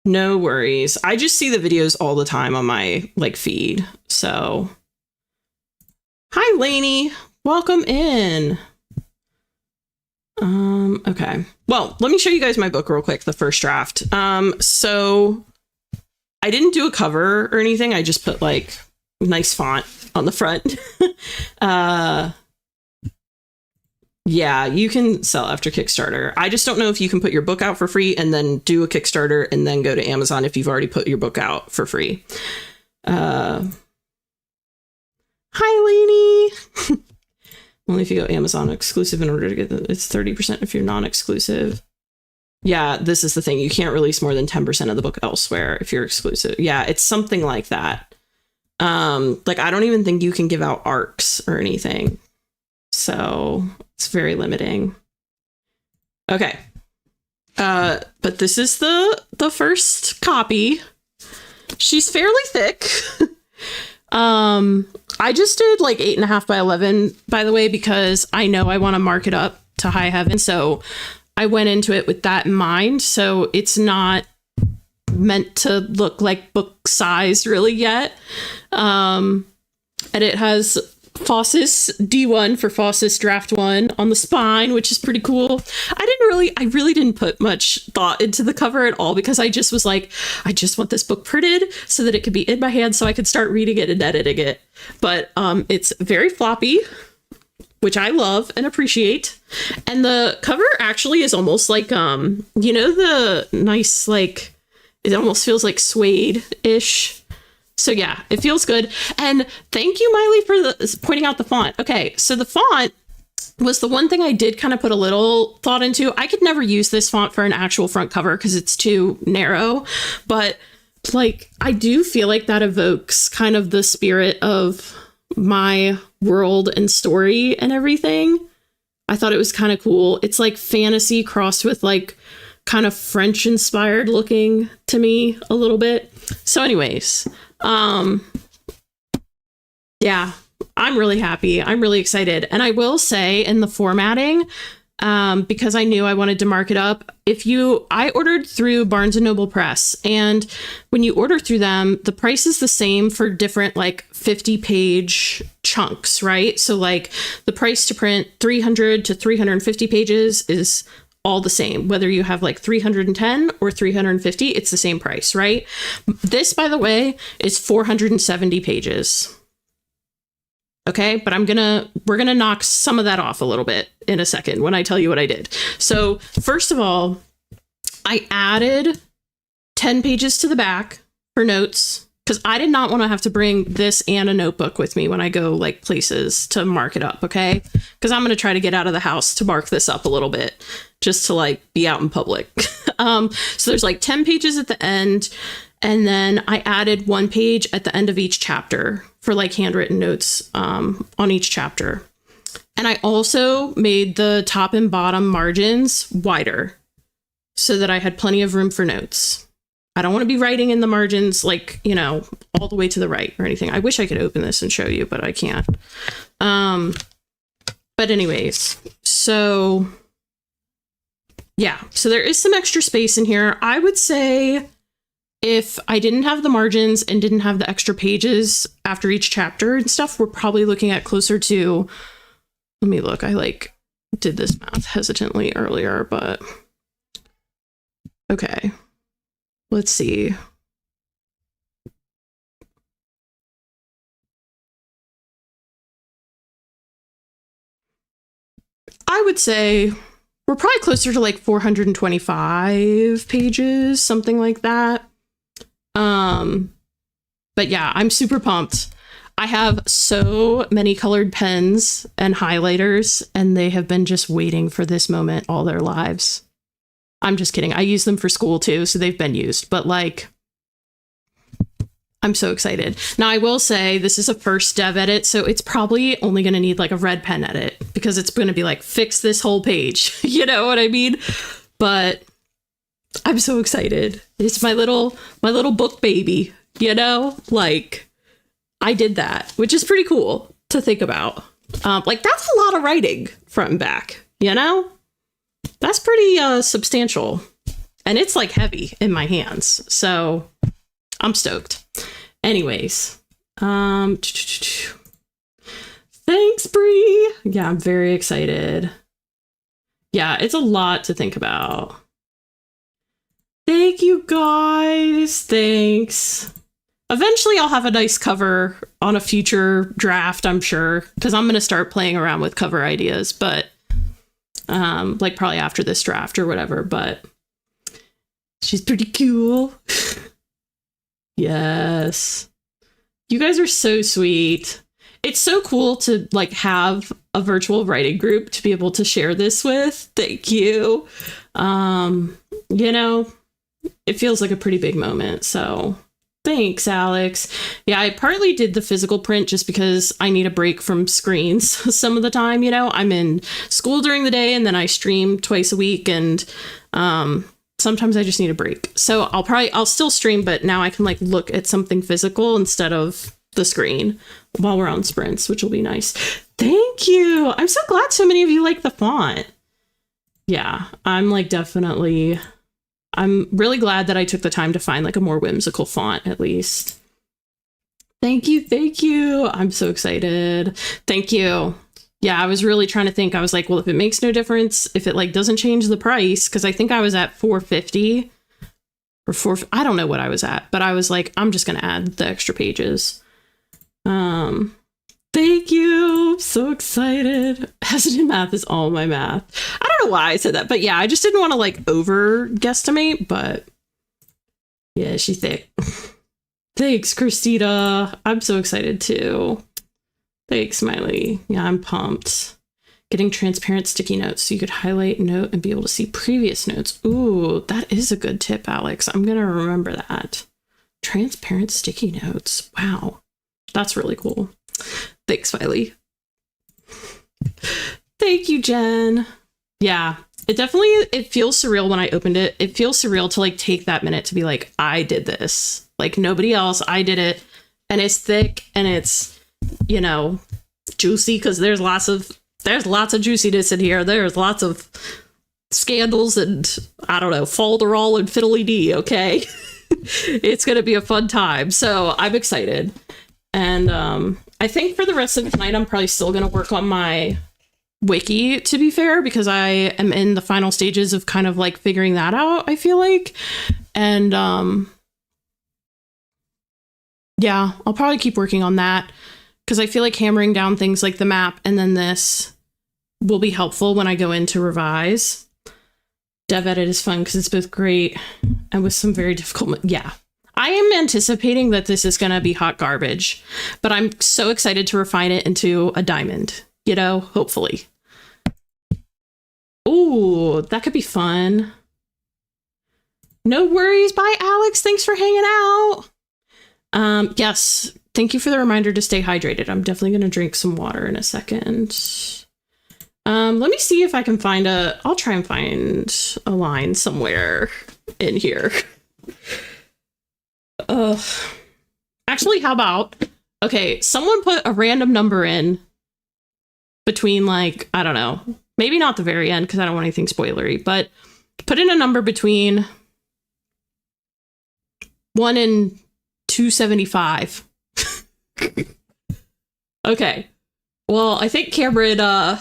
No worries. I just see the videos all the time on my like feed. So hi Lainey. Welcome in. Okay. Well, let me show you guys my book real quick, the first draft. So I didn't do a cover or anything. I just put like nice font on the front. Yeah, you can sell after Kickstarter. I just don't know if you can put your book out for free and then do a Kickstarter and then go to Amazon if you've already put your book out for free. Hi, Lainey. Only if you go Amazon exclusive in order to get it's 30% if you're non-exclusive. Yeah, this is the thing. You can't release more than 10% of the book elsewhere if you're exclusive. Yeah, it's something like that. Like I don't even think you can give out arcs or anything. So it's very limiting. Okay. But this is the first copy. She's fairly thick. I just did like 8.5 by 11, by the way, because I know I want to mark it up to high heaven. So I went into it with that in mind. So it's not meant to look like book size really yet. And it has Fossus D1 for Fossus Draft 1 on the spine, which is pretty cool. I really didn't put much thought into the cover at all, because I just was like, I just want this book printed so that it could be in my hand so I could start reading it and editing it. But it's very floppy, which I love and appreciate. And the cover actually is almost like, you know, the nice, like, it almost feels like suede-ish. So yeah, it feels good. And thank you, Miley, for pointing out the font. Okay, so the font was the one thing I did kind of put a little thought into. I could never use this font for an actual front cover because it's too narrow. But like, I do feel like that evokes kind of the spirit of my world and story and everything. I thought it was kind of cool. It's like fantasy crossed with like kind of French inspired looking to me a little bit. So anyways, yeah, I'm really happy. I'm really excited. And I will say in the formatting, because I knew I wanted to mark it up. I ordered through Barnes and Noble Press, and when you order through them, the price is the same for different like 50-page chunks, right? So like the price to print 300 to 350 pages is all the same, whether you have like 310 or 350, it's the same price, right? This, by the way, is 470 pages. Okay, but we're gonna knock some of that off a little bit in a second when I tell you what I did. So first of all, I added 10 pages to the back for notes, because I did not want to have to bring this and a notebook with me when I go like places to mark it up, okay? Because I'm gonna try to get out of the house to mark this up a little bit, just to like be out in public. So there's like 10 pages at the end. And then I added 1 page at the end of each chapter for like handwritten notes on each chapter. And I also made the top and bottom margins wider so that I had plenty of room for notes. I don't want to be writing in the margins like, you know, all the way to the right or anything. I wish I could open this and show you, but I can't. But anyways, so yeah, so there is some extra space in here. I would say if I didn't have the margins and didn't have the extra pages after each chapter and stuff, we're probably looking at closer to, let me look, I like did this math hesitantly earlier, but okay, let's see. I would say we're probably closer to like 425 pages, something like that. But yeah, I'm super pumped. I have so many colored pens and highlighters, and they have been just waiting for this moment all their lives. I'm just kidding. I use them for school too, so they've been used, but like, I'm so excited. Now, I will say this is a first dev edit, so it's probably only going to need like a red pen edit, because it's going to be like, fix this whole page. You know what I mean? But I'm so excited. It's my little book baby, you know? Like, I did that, which is pretty cool to think about. Like, that's a lot of writing front and back, you know? That's pretty substantial. And it's like heavy in my hands. So I'm stoked. Anyways, thanks, Bree. Yeah, I'm very excited. Yeah, it's a lot to think about. Thank you, guys. Thanks. Eventually, I'll have a nice cover on a future draft, I'm sure, because I'm going to start playing around with cover ideas, but like probably after this draft or whatever, but she's pretty cool. Yes. You guys are so sweet. It's so cool to like have a virtual writing group to be able to share this with. Thank you. You know, it feels like a pretty big moment. So thanks, Alex. Yeah, I partly did the physical print just because I need a break from screens some of the time. You know, I'm in school during the day and then I stream twice a week, and sometimes I just need a break. So I'll still stream, but now I can like look at something physical instead of the screen while we're on sprints, which will be nice. Thank you. I'm so glad so many of you like the font. Yeah, I'm like I'm really glad that I took the time to find like a more whimsical font at least. Thank you. Thank you. I'm so excited. Thank you. Yeah, I was really trying to think. I was like, well, if it makes no difference, if it like doesn't change the price, because I think I was at $4.50 or I don't know what I was at, but I was like, I'm just gonna add the extra pages. Thank you. I'm so excited. Hesitant math is all my math. I don't know why I said that, but yeah, I just didn't want to like over guesstimate, but yeah, she's thick. Thanks, Christina. I'm so excited too. Thanks, Smiley. Yeah, I'm pumped. Getting transparent sticky notes so you could highlight, note, and be able to see previous notes. Ooh, that is a good tip, Alex. I'm going to remember that. Transparent sticky notes. Wow. That's really cool. Thanks, Smiley. Thank you, Jen. Yeah, it feels surreal when I opened it. It feels surreal to like take that minute to be like, I did this. Like nobody else. I did it. And it's thick and it's, you know, juicy because there's lots of juiciness in here. There's lots of scandals and I don't know, folderol and fiddly dee. Okay. It's going to be a fun time. So I'm excited. And I think for the rest of the night, I'm probably still going to work on my wiki, to be fair, because I am in the final stages of kind of like figuring that out, I feel like. And yeah, I'll probably keep working on that because I feel like hammering down things like the map and then this will be helpful when I go in to revise. Dev edit is fun because it's both great and with some very difficult. Yeah, I am anticipating that this is going to be hot garbage, but I'm so excited to refine it into a diamond, you know, hopefully. Ooh, that could be fun. No worries. Bye, Alex. Thanks for hanging out. Yes, thank you for the reminder to stay hydrated. I'm definitely going to drink some water in a second. Let me see if I can I'll try and find a line somewhere in here. Actually, how about, okay, someone put a random number in between like, I don't know, maybe not the very end because I don't want anything spoilery, but put in a number between 1 and 275. Okay. Well, I think Cameron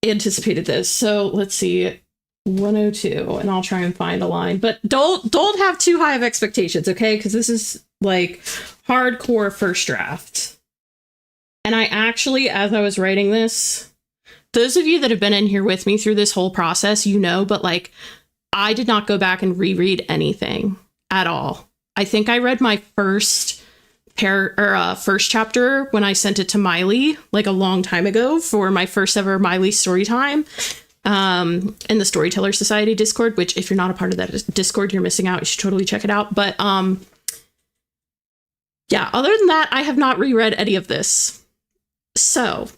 anticipated this. So let's see. 102, and I'll try and find a line. But don't have too high of expectations, okay? Because this is like hardcore first draft. And I actually, as I was writing this, those of you that have been in here with me through this whole process, you know, but like I did not go back and reread anything at all. I think I read my first chapter when I sent it to Miley like a long time ago for my first ever Miley story time in the Storyteller Society Discord, which if you're not a part of that Discord, you're missing out. You should totally check it out. But yeah, other than that, I have not reread any of this. So,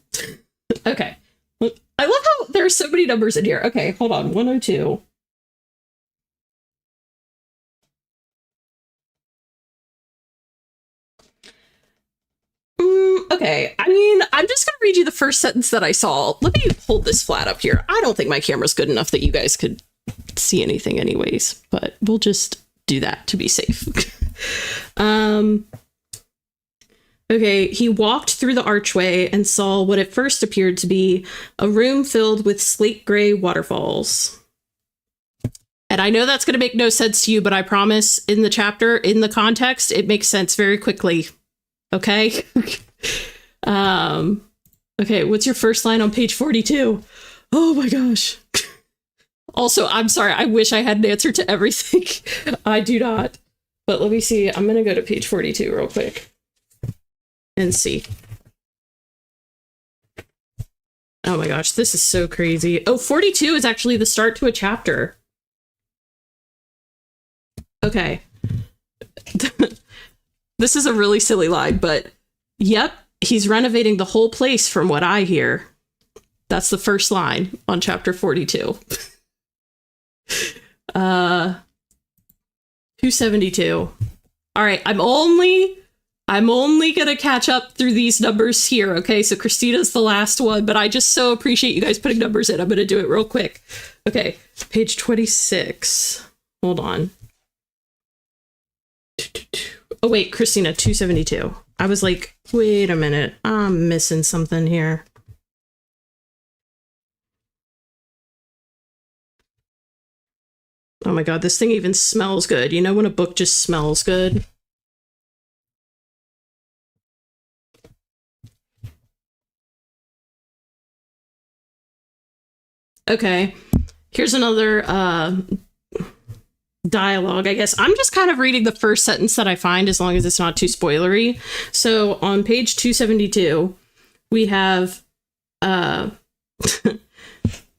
okay. I love how there's so many numbers in here. Okay, hold on. 102. Okay, I mean, I'm just going to read you the first sentence that I saw. Let me hold this flat up here. I don't think my camera's good enough that you guys could see anything anyways, but we'll just do that to be safe. Okay, he walked through the archway and saw what at first appeared to be a room filled with slate gray waterfalls. And I know that's going to make no sense to you, but I promise in the chapter, in the context, it makes sense very quickly. Okay? Okay, what's your first line on page 42? Oh my gosh. Also, I'm sorry, I wish I had an answer to everything. I do not. But let me see. I'm going to go to page 42 real quick and see. Oh my gosh, this is so crazy. Oh, 42 is actually the start to a chapter. Okay. This is a really silly line, but yep, he's renovating the whole place from what I hear. That's the first line on chapter 42. 272. All right, I'm only I'm only gonna catch up through these numbers here, okay? So Christina's the last one, but I just so appreciate you guys putting numbers in. I'm gonna do it real quick. Okay, page 26. Hold on. Oh wait, Christina, 272. I was like, wait a minute, I'm missing something here. Oh my god, this thing even smells good. You know when a book just smells good? Okay, here's another dialogue, I guess. I'm just kind of reading the first sentence that I find, as long as it's not too spoilery. So on page 272, we have,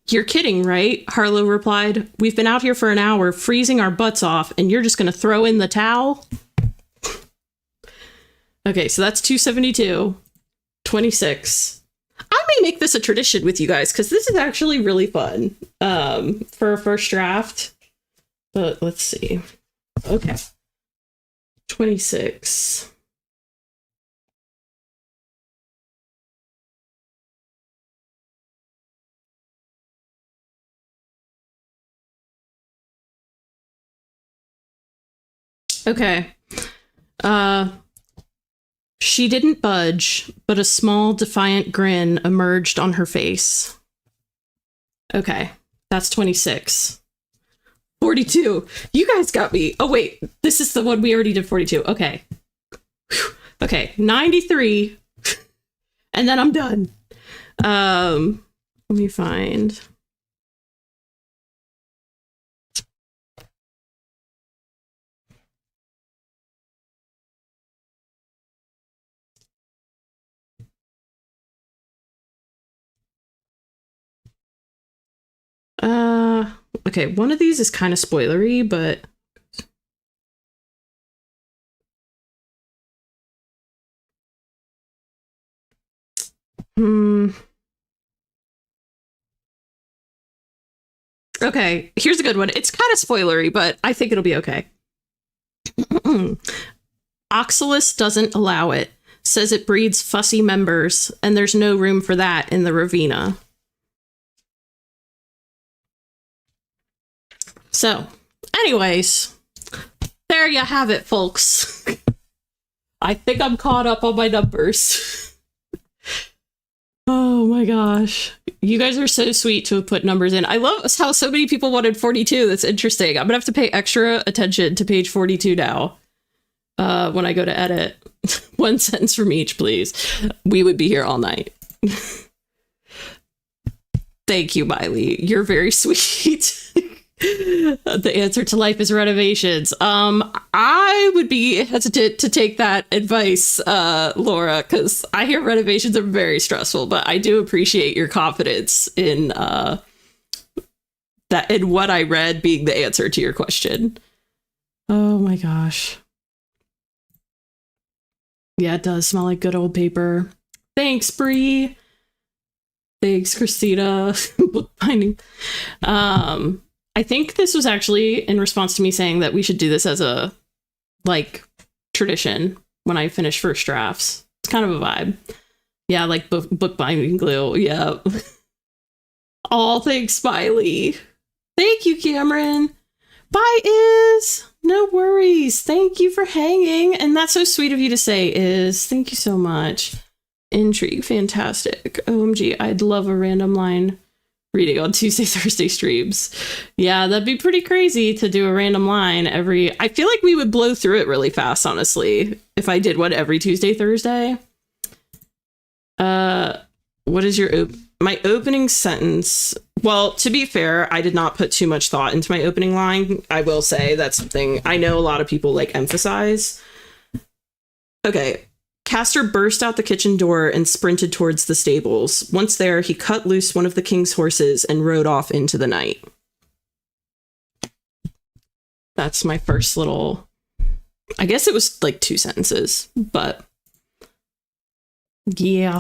you're kidding, right? Harlow replied. We've been out here for an hour, freezing our butts off, and you're just going to throw in the towel? Okay, so that's 272. 26. I may make this a tradition with you guys, because this is actually really fun for a first draft. But let's see. Okay. 26. Okay. She didn't budge, but a small, defiant grin emerged on her face. Okay, that's 26. 42. You guys got me. Oh, wait. This is the one we already did 42. Okay. Okay, 93. And then I'm done. Let me find... okay, one of these is kind of spoilery, but... Okay, here's a good one. It's kind of spoilery, but I think it'll be okay. Oxalis doesn't allow it. Says it breeds fussy members, and there's no room for that in the Ravina. So, anyways, there you have it, folks. I think I'm caught up on my numbers. Oh my gosh. You guys are so sweet to have put numbers in. I love how so many people wanted 42. That's interesting. I'm gonna have to pay extra attention to page 42 now. When I go to edit. One sentence from each, please. We would be here all night. Thank you, Miley. You're very sweet. The answer to life is renovations. I would be hesitant to take that advice, Laura, because I hear renovations are very stressful, but I do appreciate your confidence in that, in what I read being the answer to your question. Oh my gosh. Yeah, it does smell like good old paper. Thanks, Bree. Thanks, Christina. Bookbinding. I think this was actually in response to me saying that we should do this as a, like, tradition when I finish first drafts. It's kind of a vibe. Yeah, like bookbinding glue. Yeah. All thanks, Smiley. Thank you, Cameron. Bye, Iz. No worries. Thank you for hanging. And that's so sweet of you to say, Iz. Thank you so much. Intrigue. Fantastic. OMG. I'd love a random line reading on Tuesday, Thursday streams. Yeah, that'd be pretty crazy to do a random line every... I feel like we would blow through it really fast, honestly, if I did one every Tuesday, Thursday. What is your... my opening sentence... Well, to be fair, I did not put too much thought into my opening line. I will say that's something I know a lot of people like emphasize. Okay. Castor burst out the kitchen door and sprinted towards the stables. Once there, he cut loose one of the king's horses and rode off into the night. That's my first little... I guess it was like 2 sentences, but... Yeah.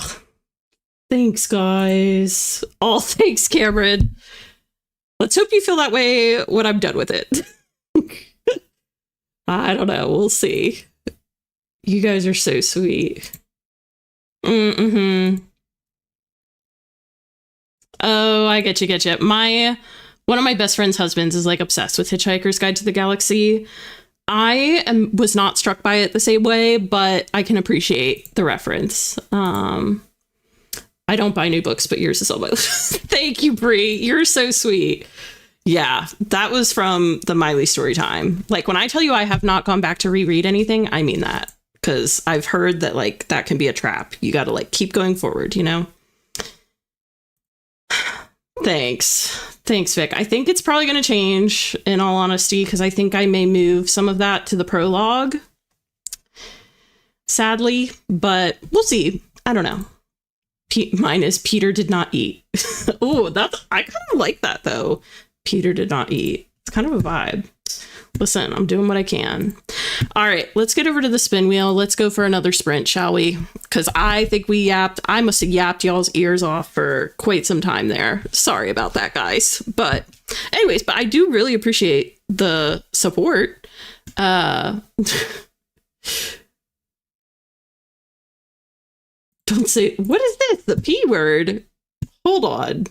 Thanks, guys. Oh, thanks, Cameron. Let's hope you feel that way when I'm done with it. I don't know. We'll see. You guys are so sweet. Mm-hmm. Oh, I get you. One of my best friend's husbands is like obsessed with Hitchhiker's Guide to the Galaxy. Was not struck by it the same way, but I can appreciate the reference. I don't buy new books, but yours is on my list. Thank you, Brie. You're so sweet. Yeah, that was from the Miley story time. Like, when I tell you I have not gone back to reread anything, I mean that. Because I've heard that, like, that can be a trap. You got to, like, keep going forward, you know? Thanks, Vic. I think it's probably going to change, in all honesty, because I think I may move some of that to the prologue. Sadly, but we'll see. I don't know. Mine is Peter did not eat. Oh, I kind of like that, though. Peter did not eat. It's kind of a vibe. Listen, I'm doing what I can. All right, let's get over to the spin wheel. Let's go for another sprint, shall we? Because I think I must have yapped y'all's ears off for quite some time there. Sorry about that, guys. But anyways, I do really appreciate the support. Don't say, what is this? The P word? Hold on.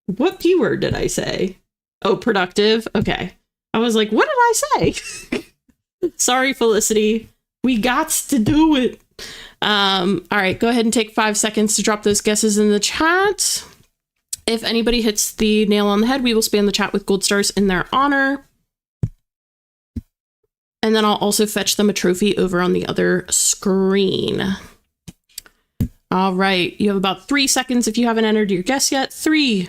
What P word did I say? Oh, productive. Okay. I was like, what did I say? Sorry, Felicity. We gots to do it. All right, go ahead and take 5 seconds to drop those guesses in the chat. If anybody hits the nail on the head, we will spam the chat with gold stars in their honor. And then I'll also fetch them a trophy over on the other screen. All right, you have about 3 seconds if you haven't entered your guess yet. 3,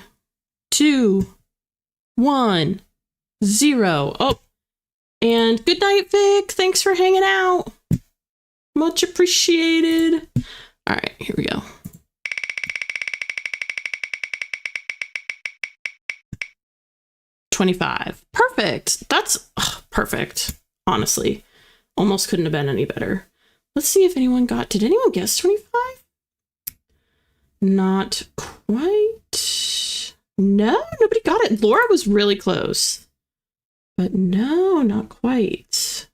2, 1, 0. Oh, and good night, Vic. Thanks for hanging out. Much appreciated. All right, here we go. $25. Perfect. That's perfect. Honestly, almost couldn't have been any better. Let's see if anyone did anyone guess 25? Not quite. No, nobody got it. Laura was really close. But no, not quite.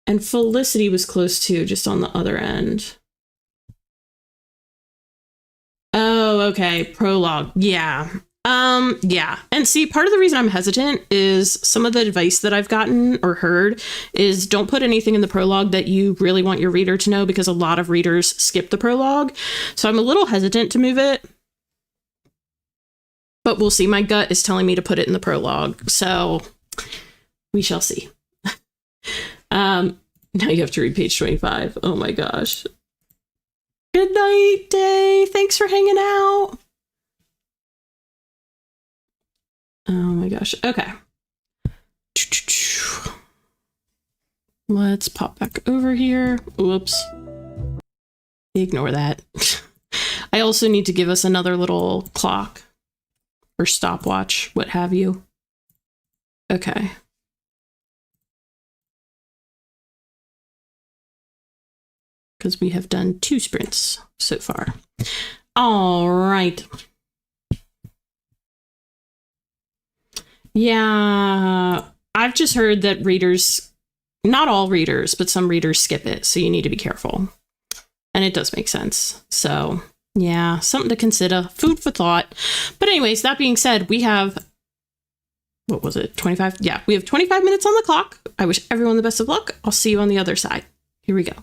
And Felicity was close too, just on the other end. Oh, okay. Prologue. Yeah. Yeah. And see, part of the reason I'm hesitant is some of the advice that I've gotten or heard is don't put anything in the prologue that you really want your reader to know, because a lot of readers skip the prologue. So I'm a little hesitant to move it. But we'll see. My gut is telling me to put it in the prologue. So we shall see. Now you have to read page 25. Oh my gosh. Good night, Day. Thanks for hanging out. Oh my gosh. Okay. Let's pop back over here. Whoops. Ignore that. I also need to give us another little clock or stopwatch, what have you. Okay. Because we have done 2 sprints so far. All right. Yeah, I've just heard that readers, not all readers, but some readers skip it. So you need to be careful. And it does make sense. So yeah, something to consider. Food for thought. But anyways, that being said, we have, what was it, 25? Yeah, we have 25 minutes on the clock. I wish everyone the best of luck. I'll see you on the other side. Here we go.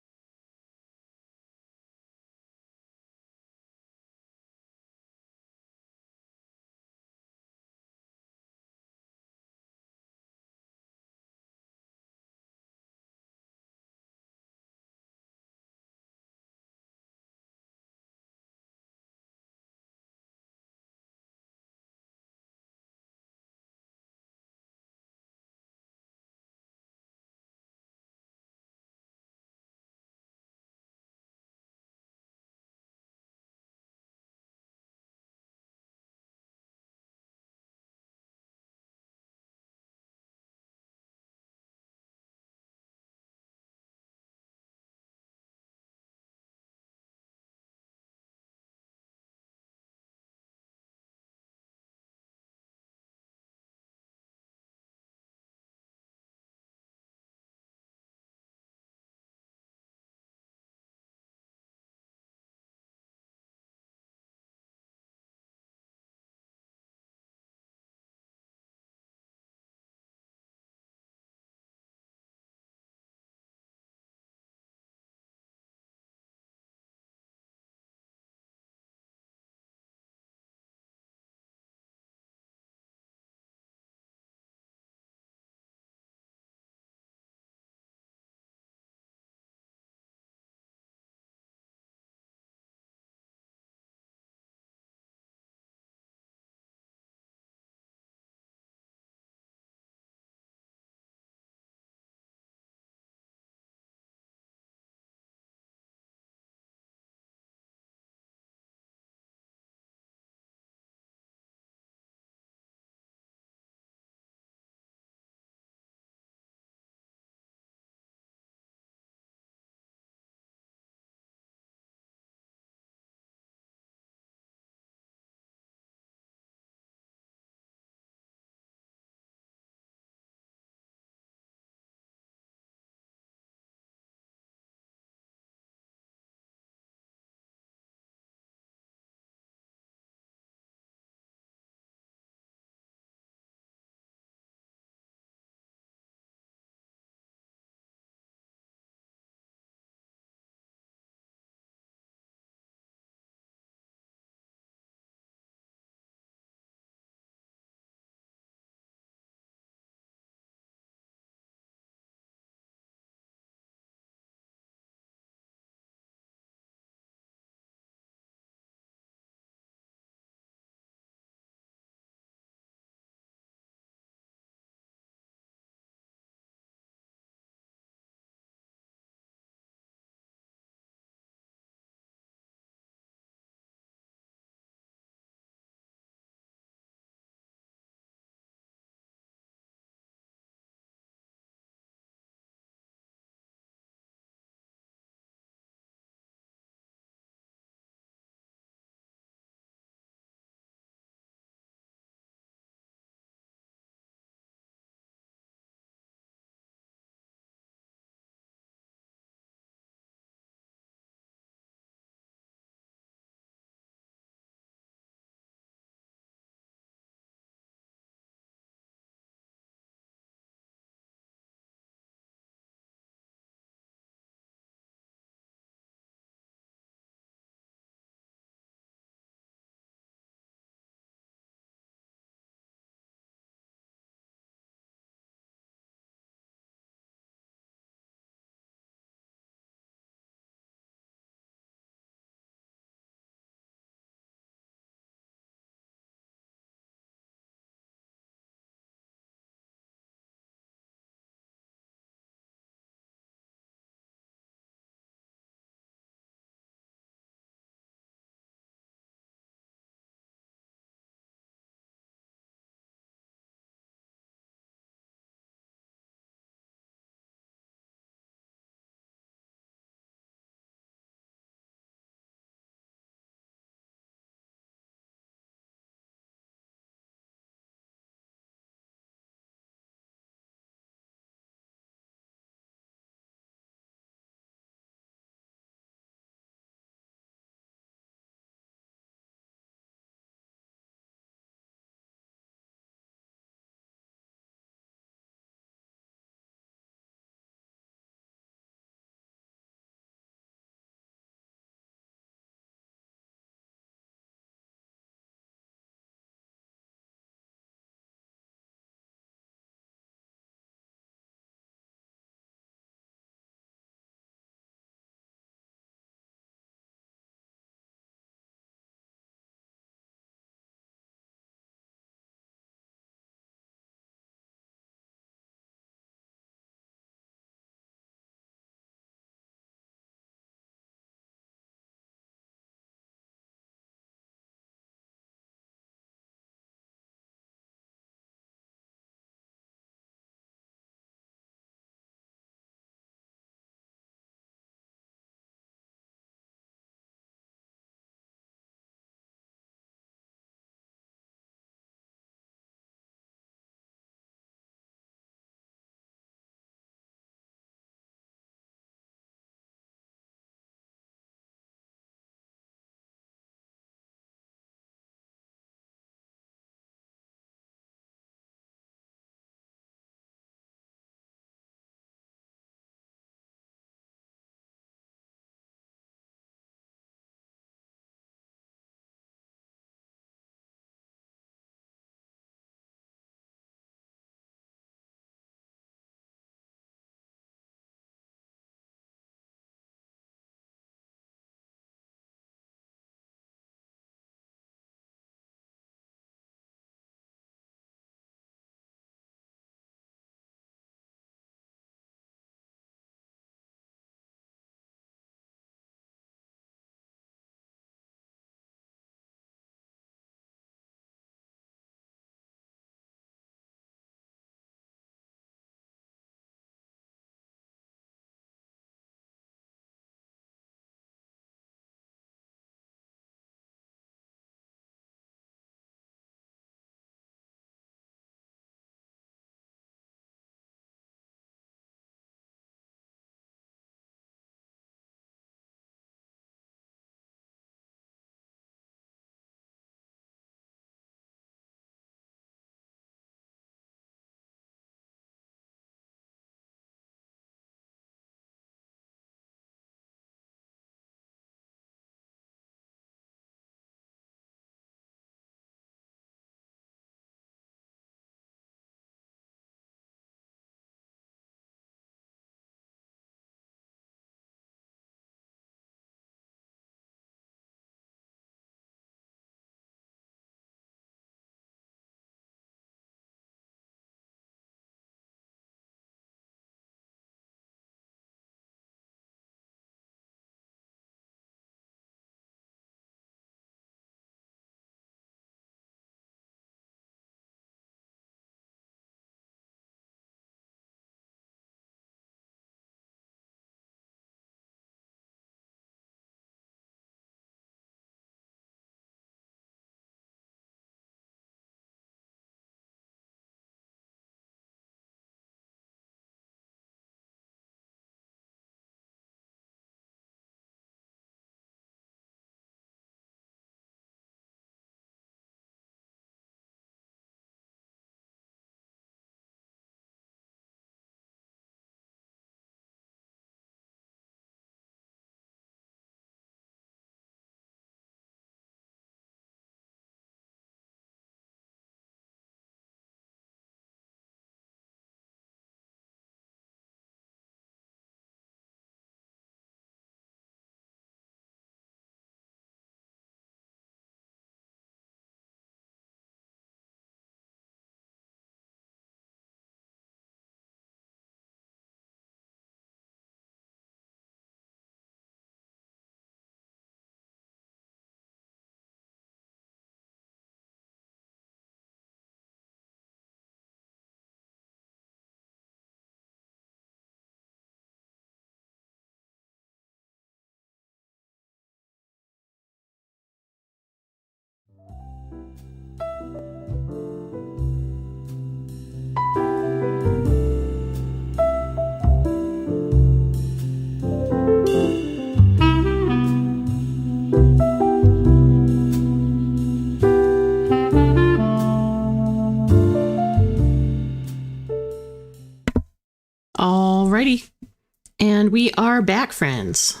And we are back, friends.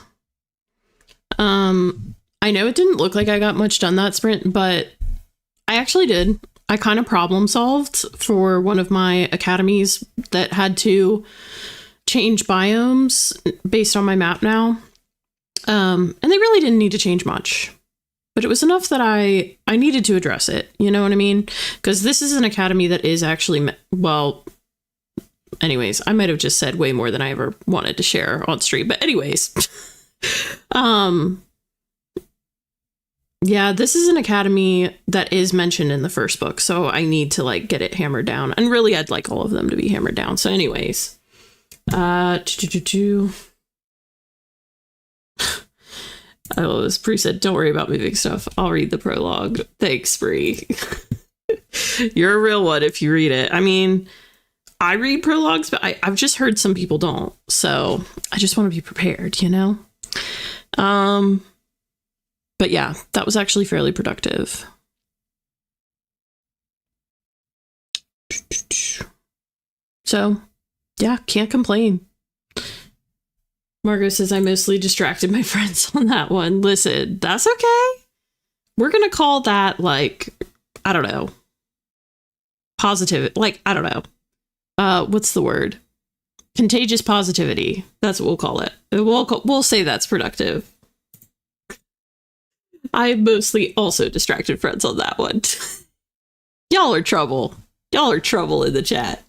I know it didn't look like I got much done that sprint, but I actually did. I kind of problem solved for one of my academies that had to change biomes based on my map now. And they really didn't need to change much, but it was enough that I needed to address it. You know what I mean? Because this is an academy that is actually, well, anyways, I might have just said way more than I ever wanted to share on stream, but anyways, yeah, this is an academy that is mentioned in the first book, so I need to like get it hammered down, and really I'd like all of them to be hammered down. So anyways, oh, as Bree said, don't worry about moving stuff. I'll read the prologue. Thanks, Bree. You're a real one if you read it. I mean, I read prologues, but I've just heard some people don't. So I just want to be prepared, you know? But yeah, that was actually fairly productive. So yeah, can't complain. Margot says I mostly distracted my friends on that one. Listen, that's okay. We're going to call that like, I don't know, positive, like, I don't know. What's the word? Contagious positivity. That's what we'll call it. We'll say that's productive. I mostly also distracted friends on that one. Y'all are trouble. Y'all are trouble in the chat.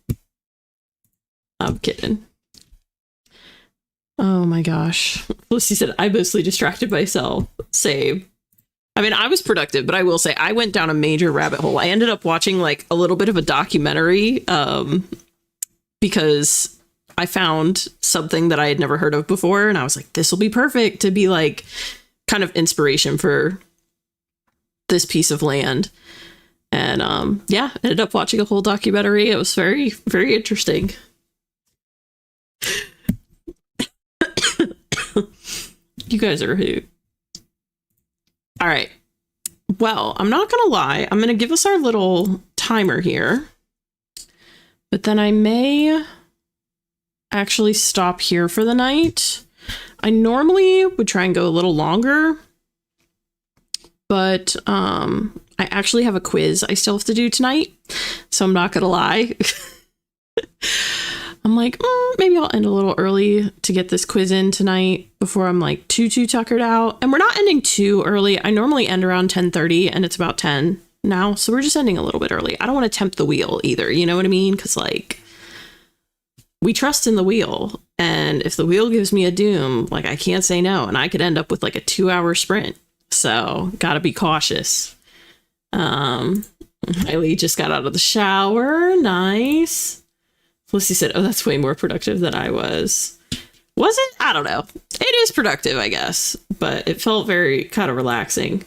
I'm kidding. Oh my gosh. Lucy said, I mostly distracted myself. Same. I mean, I was productive, but I will say I went down a major rabbit hole. I ended up watching like a little bit of a documentary because I found something that I had never heard of before. And I was like, this will be perfect to be like kind of inspiration for this piece of land. And yeah, ended up watching a whole documentary. It was very, very interesting. You guys are a hoot. All right. Well, I'm not going to lie. I'm going to give us our little timer here. But then I may actually stop here for the night. I normally would try and go a little longer. But I actually have a quiz I still have to do tonight. So I'm not going to lie. I'm like, maybe I'll end a little early to get this quiz in tonight before I'm like too tuckered out. And we're not ending too early. I normally end around 10:30 and it's about 10 now. So we're just ending a little bit early. I don't want to tempt the wheel either. You know what I mean? Because like we trust in the wheel. And if the wheel gives me a doom, like I can't say no. And I could end up with like a 2-hour sprint. So gotta be cautious. Miley just got out of the shower. Nice. Felicity said, oh, that's way more productive than I was. Was it? I don't know. It is productive, I guess, but it felt very kind of relaxing.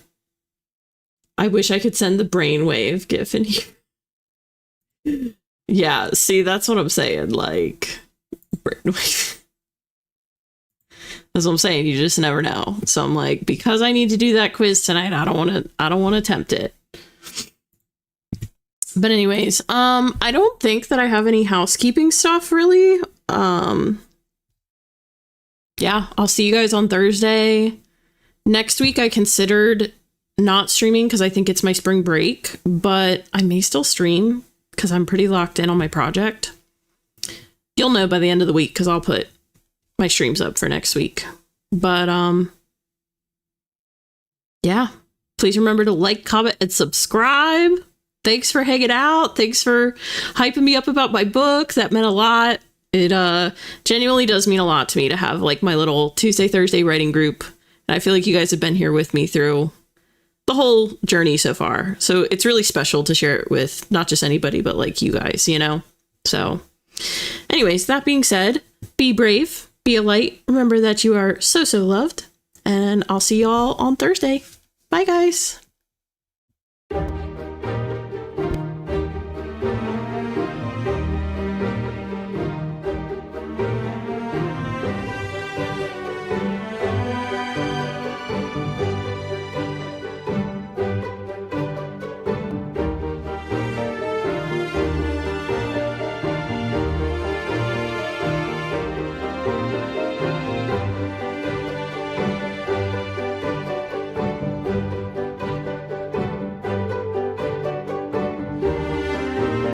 I wish I could send the brainwave gif in here. Yeah, see, that's what I'm saying. Like, brainwave. That's what I'm saying. You just never know. So I'm like, because I need to do that quiz tonight, I don't want to tempt it. But anyways, I don't think that I have any housekeeping stuff really. Yeah, I'll see you guys on Thursday. Next week, I considered not streaming because I think it's my spring break, but I may still stream because I'm pretty locked in on my project. You'll know by the end of the week because I'll put my streams up for next week. But yeah, please remember to like, comment, and subscribe. Thanks for hanging out. Thanks for hyping me up about my book. That meant a lot. It genuinely does mean a lot to me to have like my little Tuesday, Thursday writing group. And I feel like you guys have been here with me through the whole journey so far. So it's really special to share it with not just anybody, but like you guys, you know? So anyways, that being said, be brave, be a light. Remember that you are so, so loved. And I'll see y'all on Thursday. Bye, guys.